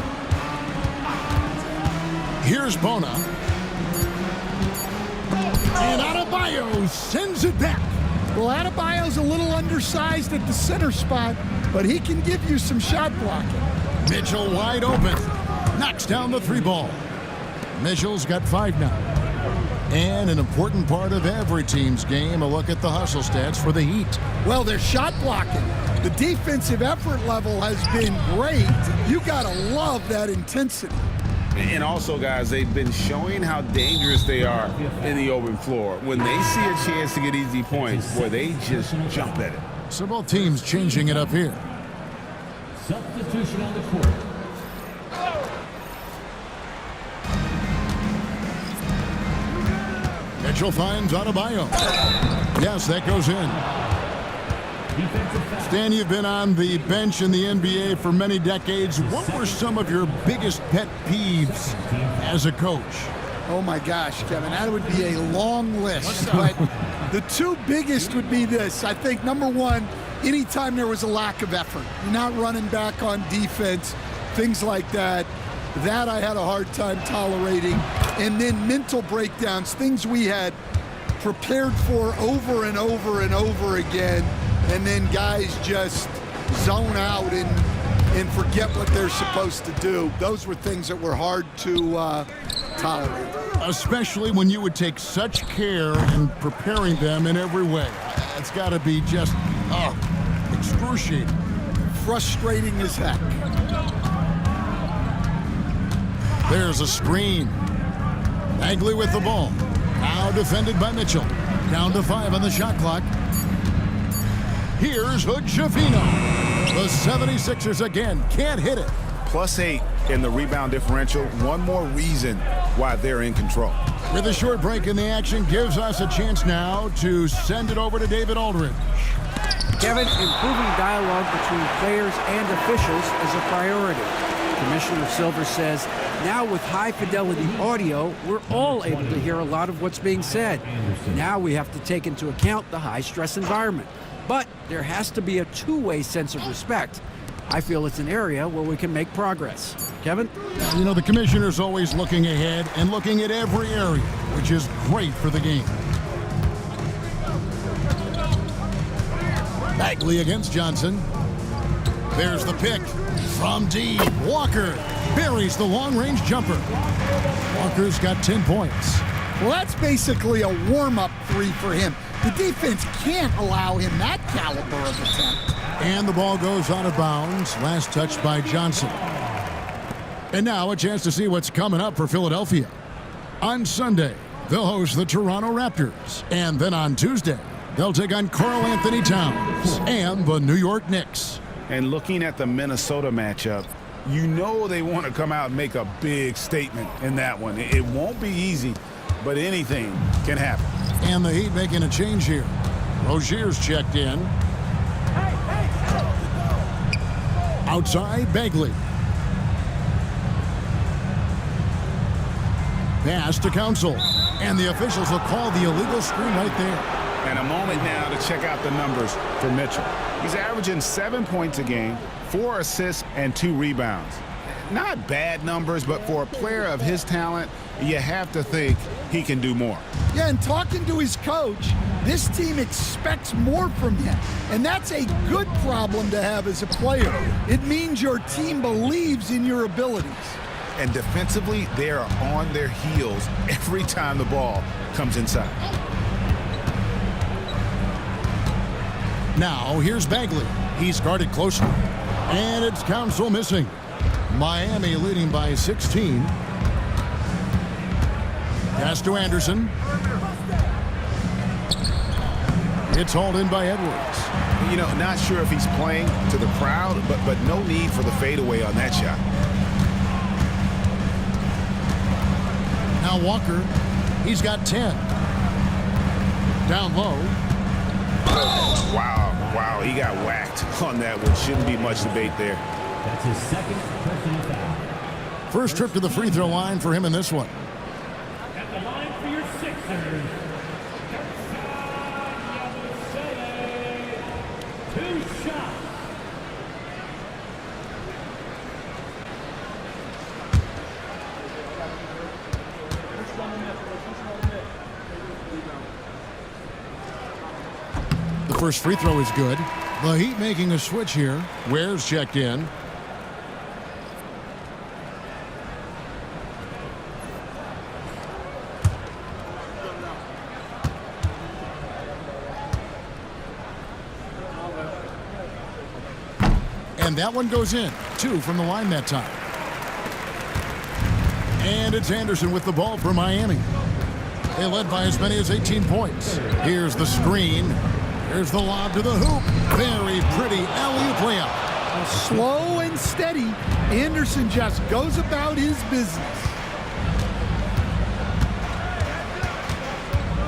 Speaker 1: Here's Bona. And Adebayo sends it back.
Speaker 2: Well, Adebayo's a little undersized at the center spot, but he can give you some shot blocking.
Speaker 1: Mitchell wide open. Knocks down the 3-ball. Mitchell's got 5 now. And an important part of every team's game, a look at the hustle stats for the Heat.
Speaker 2: Well, they're shot blocking. The defensive effort level has been great. You got to love that intensity.
Speaker 3: And also, guys, they've been showing how dangerous they are in the open floor. When they see a chance to get easy points, boy, they just jump at it.
Speaker 1: So both teams changing it up here.
Speaker 7: Substitution on the court.
Speaker 1: Mitchell finds Adebayo. Yes, that goes in. Stan, you've been on the bench in the NBA for many decades. What were some of your biggest pet peeves as a coach?
Speaker 2: Oh my gosh, Kevin, that would be a long list. But the two biggest would be this. I think number one, anytime there was a lack of effort, you're not running back on defense, things like that. That I had a hard time tolerating. And then mental breakdowns, things we had prepared for over and over and over again. And then guys just zone out and forget what they're supposed to do. Those were things that were hard to tolerate.
Speaker 1: Especially when you would take such care in preparing them in every way. It's got to be just excruciating.
Speaker 2: Frustrating as heck.
Speaker 1: There's a screen. Bagley with the ball. Now defended by Mitchell. Down to 5 on the shot clock. Here's Hood-Schifino. The 76ers again can't hit it.
Speaker 3: +8 in the rebound differential. One more reason why they're in control.
Speaker 1: With a short break in the action, gives us a chance now to send it over to David Aldridge.
Speaker 4: Kevin, improving dialogue between players and officials is a priority. Commissioner Silver says, now with high-fidelity audio, we're all able to hear a lot of what's being said. Now we have to take into account the high-stress environment. But there has to be a two-way sense of respect. I feel it's an area where we can make progress. Kevin?
Speaker 1: You know, the commissioner's always looking ahead and looking at every area, which is great for the game. Bagley against Johnson. There's the pick from deep. Walker buries the long-range jumper. Walker's got 10 points.
Speaker 2: Well, that's basically a warm-up 3 for him. The defense can't allow him that caliber of attempt.
Speaker 1: And the ball goes out of bounds. Last touch by Johnson. And now a chance to see what's coming up for Philadelphia. On Sunday, they'll host the Toronto Raptors. And then on Tuesday, they'll take on Karl Anthony Towns and the New York Knicks.
Speaker 3: And looking at the Minnesota matchup, you know they want to come out and make a big statement in that one. It won't be easy, but anything can happen.
Speaker 1: And the Heat making a change here. Rozier's checked in. Outside, Bagley. Pass to Council. And the officials will call the illegal screen right there.
Speaker 3: And a moment now to check out the numbers for Mitchell. He's averaging 7 points a game, 4 assists, and 2 rebounds. Not bad numbers, but for a player of his talent, you have to think he can do more.
Speaker 2: Yeah, and talking to his coach, this team expects more from him. And that's a good problem to have as a player. It means your team believes in your abilities.
Speaker 3: And defensively, they are on their heels every time the ball comes inside.
Speaker 1: Now, here's Bagley. He's guarded closely. And it's Council missing. Miami leading by 16. Pass to Anderson. It's hauled in by Edwards.
Speaker 3: You know, not sure if he's playing to the crowd, but no need for the fadeaway on that shot.
Speaker 1: Now Walker, he's got 10. Down low.
Speaker 3: Wow, he got whacked on that one. Shouldn't be much debate there.
Speaker 7: That's his second personal foul.
Speaker 1: First trip to the free throw line for him in this one.
Speaker 7: At the line for your Sixers, two shots.
Speaker 1: The first free throw is good. The Heat making a switch here. Ware's checked in. And that one goes in. 2 from the line that time. And it's Anderson with the ball for Miami. They led by as many as 18 points. Here's the screen. Here's the lob to the hoop. Very pretty alley-oop layup.
Speaker 2: Slow and steady. Anderson just goes about his business.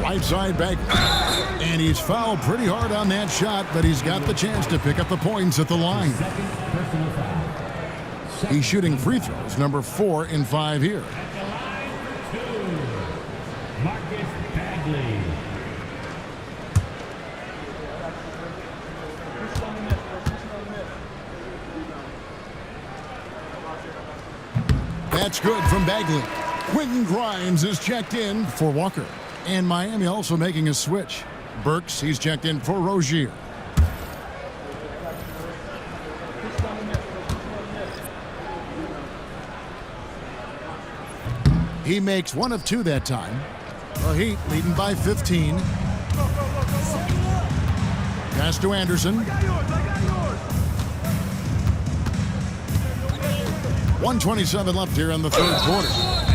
Speaker 1: Right side back. And he's fouled pretty hard on that shot, but he's got the chance to pick up the points at the line. He's shooting free throws, number 4 in 5 here.
Speaker 7: Marcus Bagley.
Speaker 1: That's good from Bagley. Quentin Grimes is checked in for Walker. And Miami also making a switch. Burks, he's checked in for Rozier. He makes 1 of 2 that time. The Heat leading by 15. Pass to Anderson. 1:27 left here in the third quarter.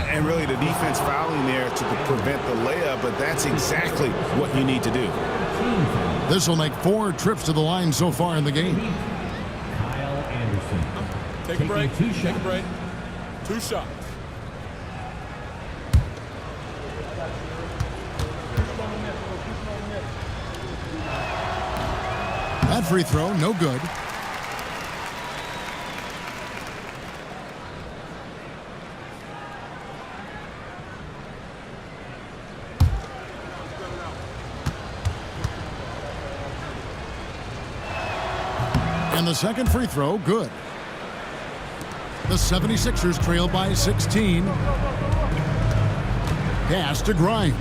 Speaker 3: And really the defense fouling there to prevent the layup, but that's exactly what you need to do.
Speaker 1: This will make 4 trips to the line so far in the game.
Speaker 7: Kyle Anderson.
Speaker 8: Take a break. Take a break. 2 shots.
Speaker 1: That free throw, no good. And the second free throw, good. The 76ers trail by 16. Pass to Grimes.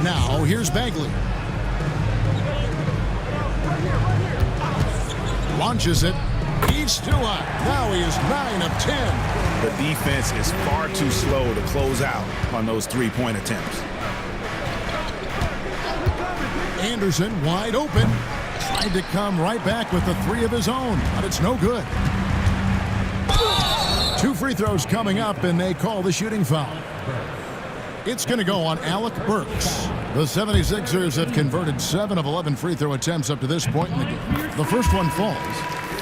Speaker 1: Now here's Bagley. Launches it. He's too high. Now he is 9 of 10.
Speaker 3: The defense is far too slow to close out on those three-point attempts.
Speaker 1: Anderson wide open. Tried to come right back with the 3 of his own, but it's no good. 2 free throws coming up, and they call the shooting foul. It's going to go on Alec Burks. The 76ers have converted 7 of 11 free throw attempts up to this point in the game. The first one falls.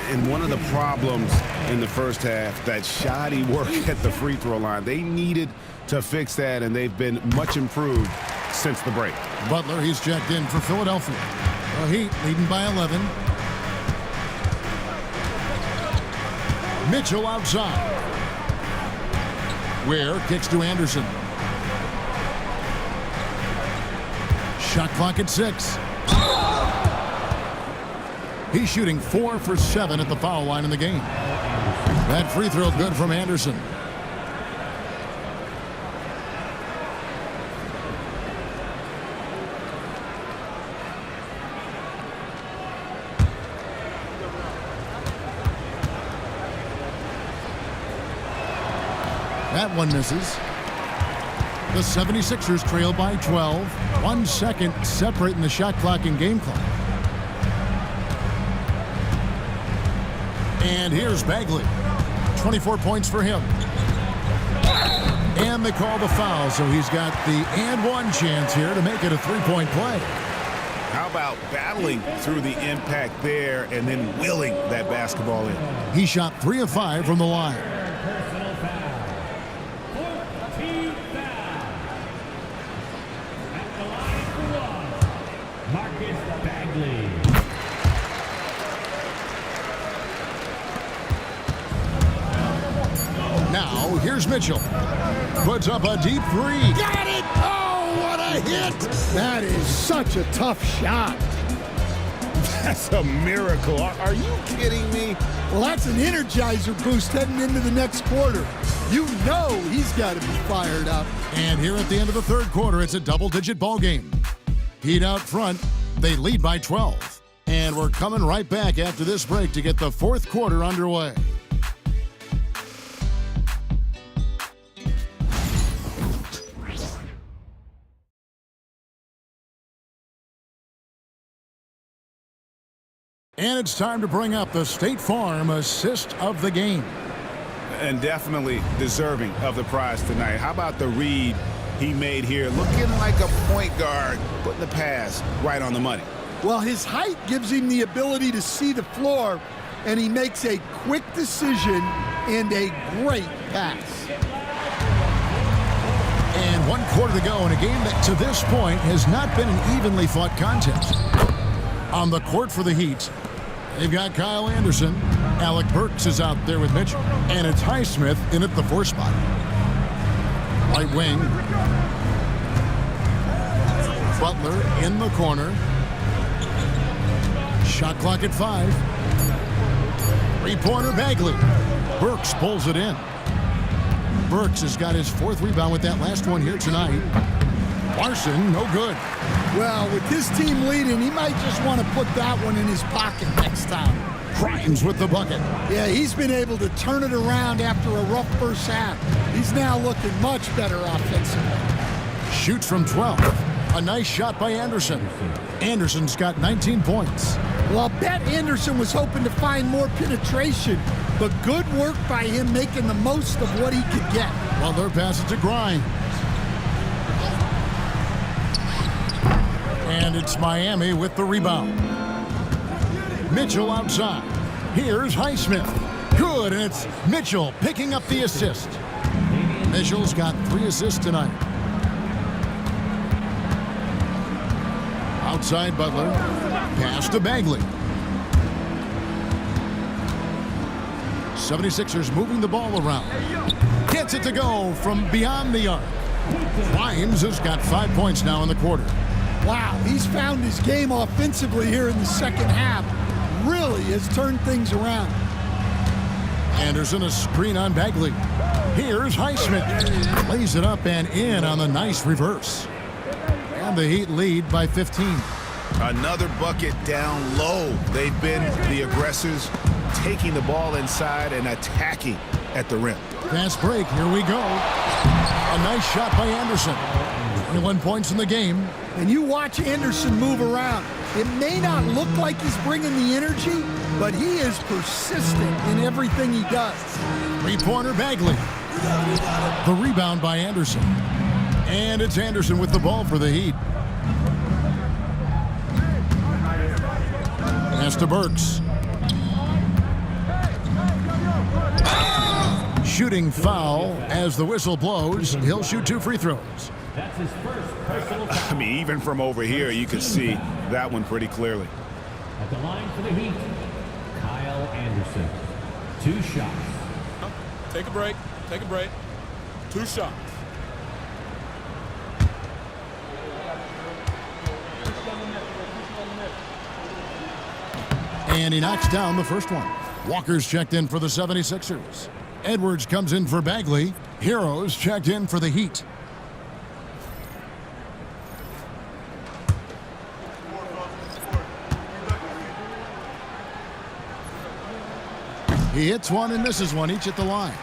Speaker 3: And one of the problems in the first half, that shoddy work at the free throw line. They needed to fix that, and they've been much improved since the break.
Speaker 1: Butler, he's checked in for Philadelphia. The Heat leading by 11. Mitchell outside. Ware kicks to Anderson. Shot clock at 6. He's shooting 4 for 7 at the foul line in the game. That free throw good from Anderson. That one misses. The 76ers trail by 12. 1 second separating the shot clock and game clock. And here's Bagley. 24 points for him. And they call the foul, so he's got the and one chance here to make it a 3-point play.
Speaker 3: How about battling through the impact there and then wheeling that basketball in?
Speaker 1: He shot 3 of 5 from the line.
Speaker 7: Personal foul. 14 foul. At the line for one, Marcus Bagley.
Speaker 1: Now, here's Mitchell. Puts up a deep three.
Speaker 2: Got it! Oh, what a hit! That is such a tough shot.
Speaker 3: That's a miracle. Are you kidding me?
Speaker 2: Well, that's an energizer boost heading into the next quarter. You know he's got to be fired up.
Speaker 1: And here at the end of the third quarter, it's a double-digit ball game. Heat out front. They lead by 12. And we're coming right back after this break to get the fourth quarter underway. And it's time to bring up the State Farm assist of the game.
Speaker 3: And definitely deserving of the prize tonight. How about the read he made here? Looking like a point guard, putting the pass right on the money.
Speaker 2: Well, his height gives him the ability to see the floor, and he makes a quick decision and a great pass.
Speaker 1: And 1 quarter to go in a game that to this point has not been an evenly fought contest. On the court for the Heat, they've got Kyle Anderson. Alec Burks is out there with Mitchell. And it's Highsmith in at the 4 spot. Right wing. Butler in the corner. Shot clock at 5. 3-pointer Bagley. Burks pulls it in. Burks has got his 4th rebound with that last one here tonight. Larson, no good.
Speaker 2: Well, with his team leading, he might just want to put that one in his pocket next time.
Speaker 1: Grimes with the bucket.
Speaker 2: Yeah, he's been able to turn it around after a rough first half. He's now looking much better offensively.
Speaker 1: Shoots from 12. A nice shot by Anderson. Anderson's got 19 points.
Speaker 2: Well, I'll bet Anderson was hoping to find more penetration, but good work by him making the most of what he could get.
Speaker 1: Well, their pass it to Grimes. And it's Miami with the rebound. Mitchell outside. Here's Highsmith. Good, and it's Mitchell picking up the assist. Mitchell's got 3 assists tonight. Outside Butler. Pass to Bagley. 76ers moving the ball around. Gets it to go from beyond the arc. Grimes has got 5 points now in the quarter.
Speaker 2: Wow, he's found his game offensively here in the second half. Really has turned things around.
Speaker 1: Anderson a screen on Bagley. Here's Highsmith. Lays it up and in on the nice reverse. And the Heat lead by 15.
Speaker 3: Another bucket down low. They've been the aggressors, taking the ball inside and attacking at the rim.
Speaker 1: Fast break, here we go. A nice shot by Anderson. 21 points in the game.
Speaker 2: And you watch Anderson move around. It may not look like he's bringing the energy, but he is persistent in everything he does.
Speaker 1: 3-pointer Bagley. The rebound by Anderson. And it's Anderson with the ball for the Heat. Pass to Burks. Shooting foul as the whistle blows. He'll shoot 2 free throws.
Speaker 7: That's his first personal foul.
Speaker 3: I mean, even from over here, you can see that one pretty clearly.
Speaker 7: At the line for the Heat, Kyle Anderson. 2 shots.
Speaker 8: Take a break. Take a break. 2 shots.
Speaker 1: And he knocks down the first one. Walker's checked in for the 76ers. Edwards comes in for Bagley. Heroes checked in for the Heat. He hits one and misses one, each at the line.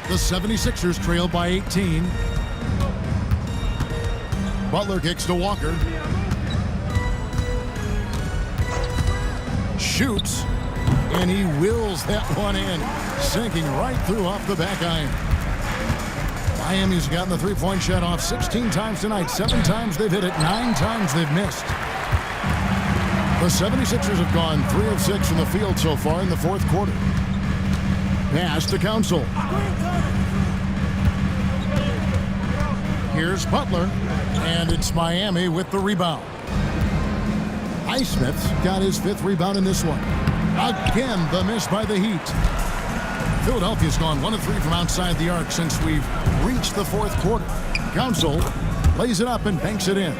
Speaker 1: The 76ers trail by 18. Butler kicks to Walker. Shoots, and he wills that one in, sinking right through off the back iron. Miami's gotten the 3-point shot off 16 times tonight. 7 times they've hit it, 9 times they've missed. The 76ers have gone 3 of 6 from the field so far in the fourth quarter. Pass to Council. Here's Butler, and it's Miami with the rebound. Highsmith's got his 5th rebound in this one. Again, the miss by the Heat. Philadelphia's gone 1 of 3 from outside the arc since we've reached the fourth quarter. Council lays it up and banks it in.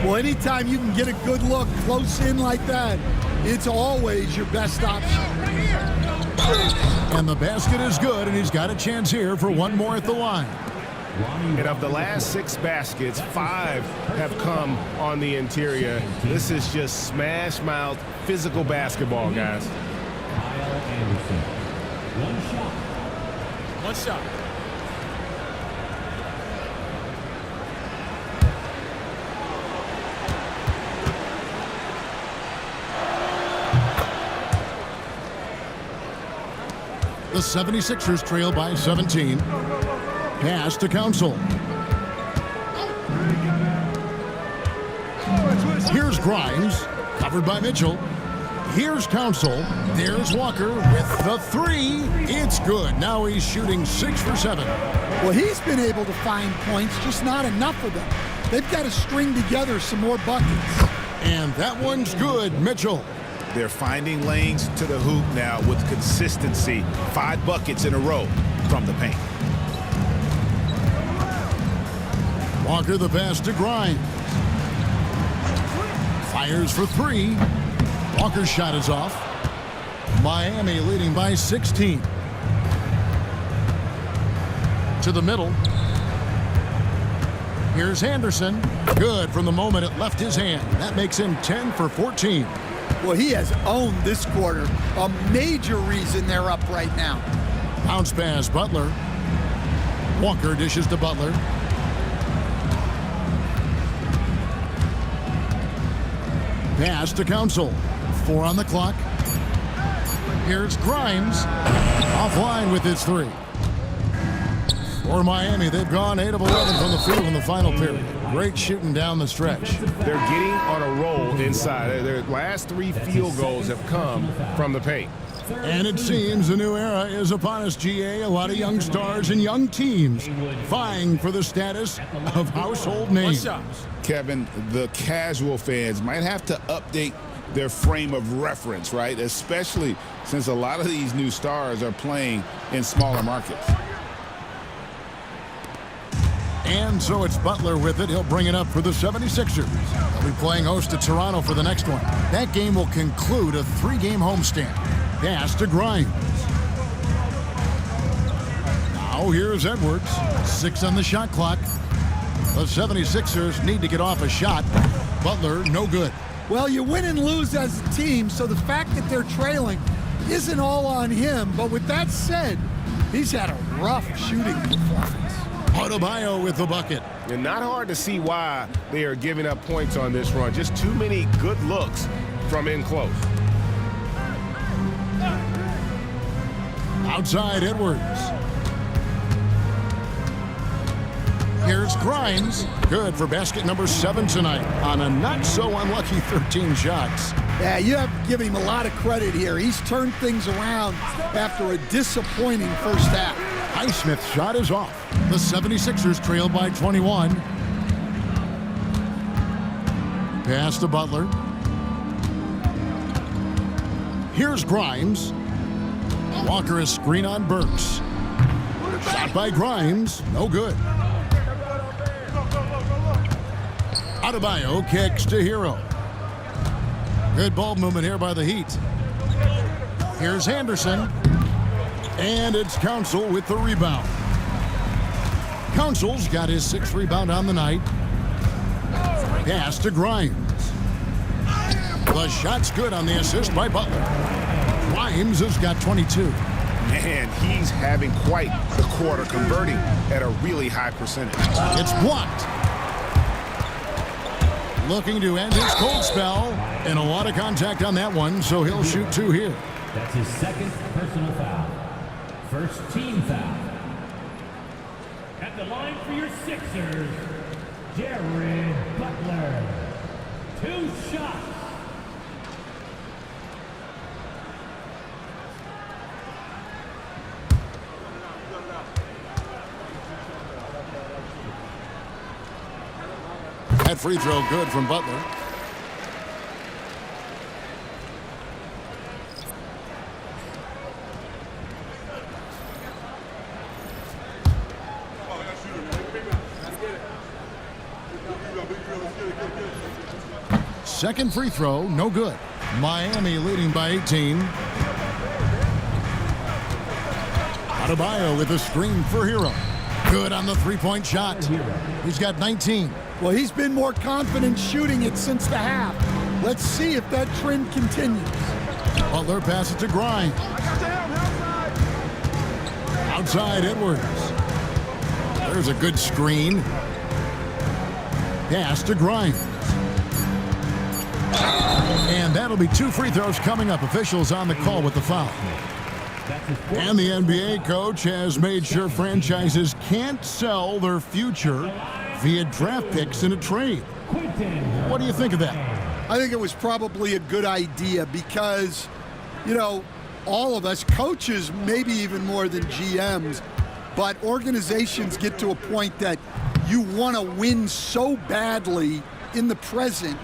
Speaker 2: Well, anytime you can get a good look close in like that, it's always your best option.
Speaker 1: And the basket is good, and he's got a chance here for one more at the line.
Speaker 5: And of the last 6 baskets, 5 have come on the interior. This is just smash-mouth, physical basketball, guys.
Speaker 7: Kyle Anderson. One shot.
Speaker 1: The 76ers trail by 17. Pass to Council. Here's Grimes, covered by Mitchell. Here's Council. There's Walker with the 3. It's good. Now he's shooting 6 for 7.
Speaker 2: Well, he's been able to find points, just not enough of them. They've got to string together some more buckets.
Speaker 1: And that one's good, Mitchell.
Speaker 3: They're finding lanes to the hoop now with consistency. 5 buckets in a row from the paint.
Speaker 1: Walker the pass to Grimes. Fires for 3. Walker's shot is off. Miami leading by 16. To the middle. Here's Anderson. Good from the moment it left his hand. That makes him 10 for 14.
Speaker 2: Well, he has owned this quarter. A major reason they're up right now.
Speaker 1: Bounce pass, Butler. Walker dishes to Butler. Pass to Council. 4 on the clock. Here's Grimes. Offline with his 3. For Miami, they've gone 8 of 11 from the field in the final period. Great shooting down the stretch.
Speaker 5: They're getting on a roll inside. Their last 3 field goals have come from the paint.
Speaker 1: And it seems a new era is upon us, GA. A lot of young stars and young teams vying for the status of household names.
Speaker 3: Kevin, the casual fans might have to update their frame of reference, right? Especially since a lot of these new stars are playing in smaller markets.
Speaker 1: And so it's Butler with it. He'll bring it up for the 76ers. They'll be playing host to Toronto for the next one. That game will conclude a 3-game homestand. Pass to Grimes. Now here's Edwards. 6 on the shot clock. The 76ers need to get off a shot. Butler, no good.
Speaker 2: Well, you win and lose as a team, so the fact that they're trailing isn't all on him. But with that said, he's had a rough shooting performance.
Speaker 1: Adebayo with the bucket.
Speaker 5: And not hard to see why they are giving up points on this run. Just too many good looks from in close.
Speaker 1: Outside Edwards. Here's Grimes. Good for basket number 7 tonight on a not so unlucky 13 shots.
Speaker 2: Yeah, you have to give him a lot of credit here. He's turned things around after a disappointing first half.
Speaker 1: Highsmith's shot is off. The 76ers trail by 21. Pass to Butler. Here's Grimes. Walker a screen on Burks. Shot by Grimes. No good. Adebayo kicks to Hero. Good ball movement here by the Heat. Here's Anderson. And it's Council with the rebound. Council's got his 6th rebound on the night. Pass to Grimes. The shot's good on the assist by Butler. Grimes has got 22.
Speaker 3: Man, he's having quite the quarter, converting at a really high percentage.
Speaker 1: It's blocked. Looking to end his cold spell. And a lot of contact on that one, so he'll shoot 2 here.
Speaker 7: That's his 2nd personal foul. First team foul. At the line for your Sixers, Jared Butler. 2 shots.
Speaker 1: That free throw good from Butler. Second free throw, no good. Miami leading by 18. Adebayo with a screen for Hero. Good on the three-point shot. He's got 19.
Speaker 2: Well, he's been more confident shooting it since the half. Let's see if that trend continues.
Speaker 1: Butler passes to Grimes. Outside Edwards. There's a good screen. Pass to Grimes. And that'll be 2 free throws coming up. Officials on the call with the foul. And the NBA coach has made sure franchises can't sell their future via draft picks in a trade. What do you think of that?
Speaker 2: I think it was probably a good idea because, you know, all of us, coaches, maybe even more than GMs, but organizations get to a point that you want to win so badly in the present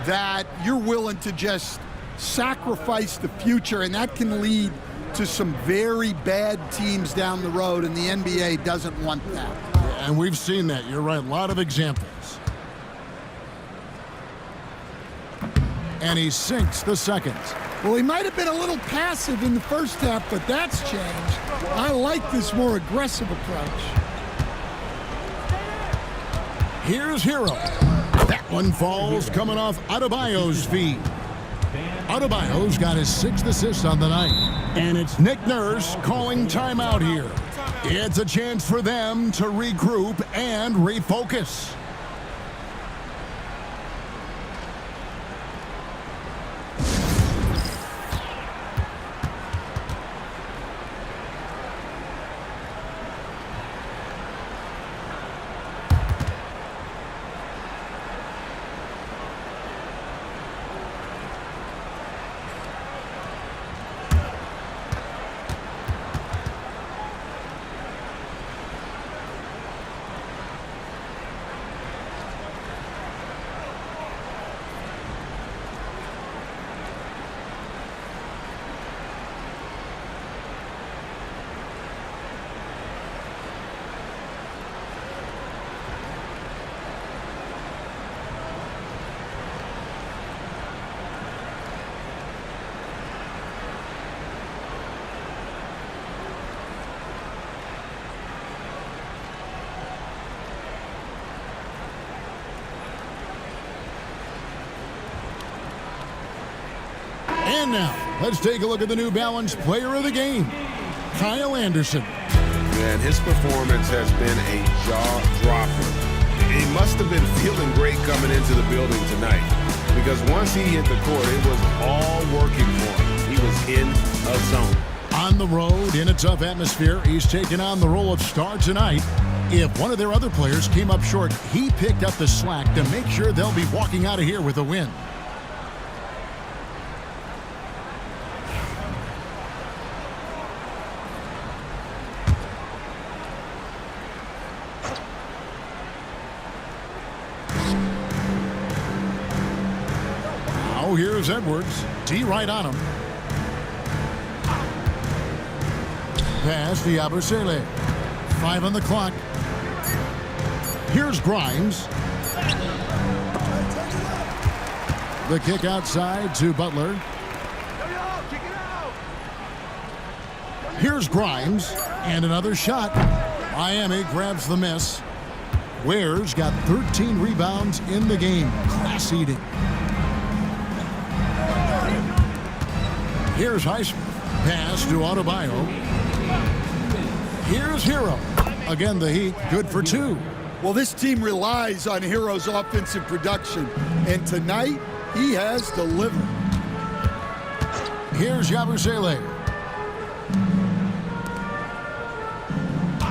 Speaker 2: that you're willing to just sacrifice the future, and that can lead to some very bad teams down the road, and the NBA doesn't want that.
Speaker 1: And we've seen that. You're right. A lot of examples. And he sinks the second.
Speaker 2: Well, he might have been a little passive in the first half, but that's changed. I like this more aggressive approach.
Speaker 1: Here's Hero. That one falls coming off Adebayo's feet. Adebayo's got his 6th assist on the night. And it's Nick Nurse calling timeout here. It's a chance for them to regroup and refocus. And now, let's take a look at the New Balance Player of the Game, Kyle Anderson.
Speaker 5: Man, his performance has been a jaw-dropper. He must have been feeling great coming into the building tonight because once he hit the court, it was all working for him. He was in a zone.
Speaker 1: On the road, in a tough atmosphere, he's taken on the role of star tonight. If one of their other players came up short, he picked up the slack to make sure they'll be walking out of here with a win. Here's Edwards. D right on him. Pass to Yabusele. 5 on the clock. Here's Grimes. The kick outside to Butler. Here's Grimes. And another shot. Miami grabs the miss. Ware's got 13 rebounds in the game. Class eating. Here's Highsmith. Pass to Adebayo. Here's Hero. Again, the Heat, good for 2.
Speaker 2: Well, this team relies on Hero's offensive production, and tonight he has delivered.
Speaker 1: Here's Yabusele.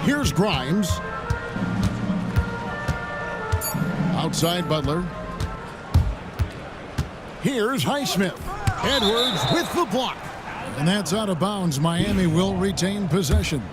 Speaker 1: Here's Grimes. Outside Butler. Here's Highsmith. Edwards with the block. And that's out of bounds. Miami will retain possession.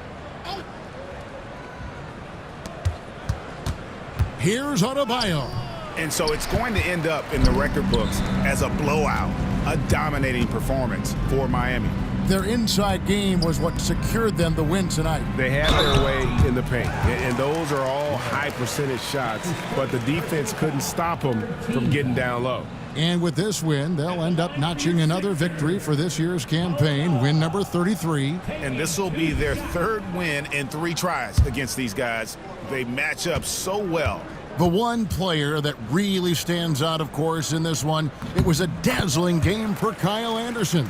Speaker 1: Here's Adebayo.
Speaker 3: And so it's going to end up in the record books as a blowout, a dominating performance for Miami.
Speaker 1: Their inside game was what secured them the win tonight.
Speaker 3: They had their way in the paint, and those are all high percentage shots, but the defense couldn't stop them from getting down low.
Speaker 1: And with this win, they'll end up notching another victory for this year's campaign, win number 33.
Speaker 3: And this will be their third win in 3 tries against these guys. They match up so well.
Speaker 1: The one player that really stands out, of course, in this one, it was a dazzling game for Kyle Anderson.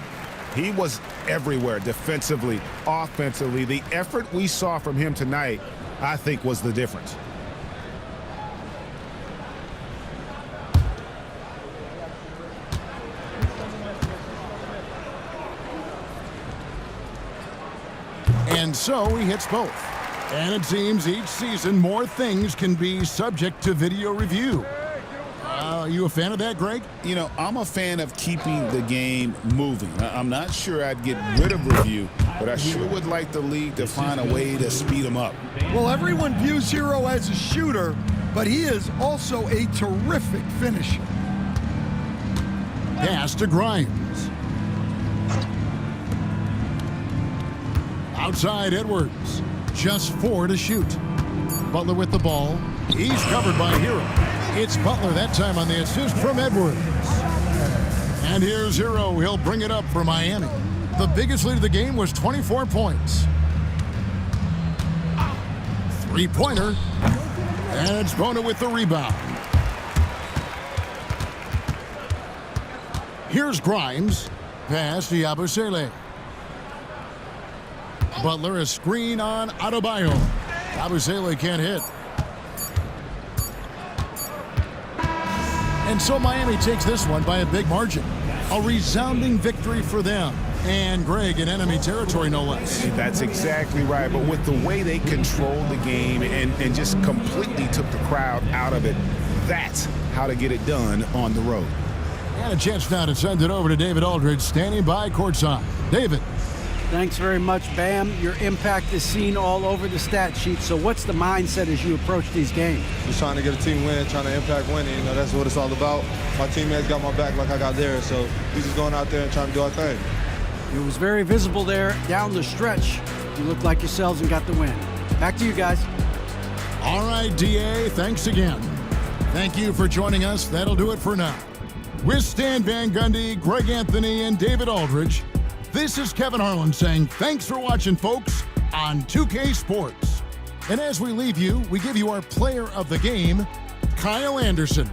Speaker 3: He was everywhere defensively, offensively. The effort we saw from him tonight, I think, was the difference.
Speaker 1: And so he hits both. And it seems each season more things can be subject to video review. Are you a fan of that, Greg?
Speaker 3: You know, I'm a fan of keeping the game moving. I'm not sure I'd get rid of review, but I sure would like the league to find a way to speed them up.
Speaker 2: Well, everyone views Hero as a shooter, but he is also a terrific finisher.
Speaker 1: Pass to Grimes. Outside Edwards. Just 4 to shoot. Butler with the ball. He's covered by Hero. It's Butler that time on the assist from Edwards. And here's Hero. He'll bring it up for Miami. The biggest lead of the game was 24 points. 3-pointer. And it's Bona with the rebound. Here's Grimes. Pass to Yabusele. Butler, a screen on Adebayo. Yabusele can't hit. And so Miami takes this one by a big margin. A resounding victory for them. And Greg, in enemy territory, no less.
Speaker 3: That's exactly right. But with the way they controlled the game and just completely took the crowd out of it, that's how to get it done on the road.
Speaker 1: And a chance now to send it over to David Aldridge, standing by courtside. David.
Speaker 4: Thanks very much, Bam. Your impact is seen all over the stat sheet. So what's the mindset as you approach these games?
Speaker 13: Just trying to get a team win, trying to impact winning. You know, that's what it's all about. My teammates got my back like I got theirs. So we just going out there and trying to do our thing.
Speaker 4: It was very visible there down the stretch. You looked like yourselves and got the win. Back to you guys.
Speaker 1: All right, DA, thanks again. Thank you for joining us. That'll do it for now. With Stan Van Gundy, Greg Anthony, and David Aldridge, this is Kevin Harlan saying thanks for watching, folks, on 2K Sports. And as we leave you, we give you our player of the game, Kyle Anderson.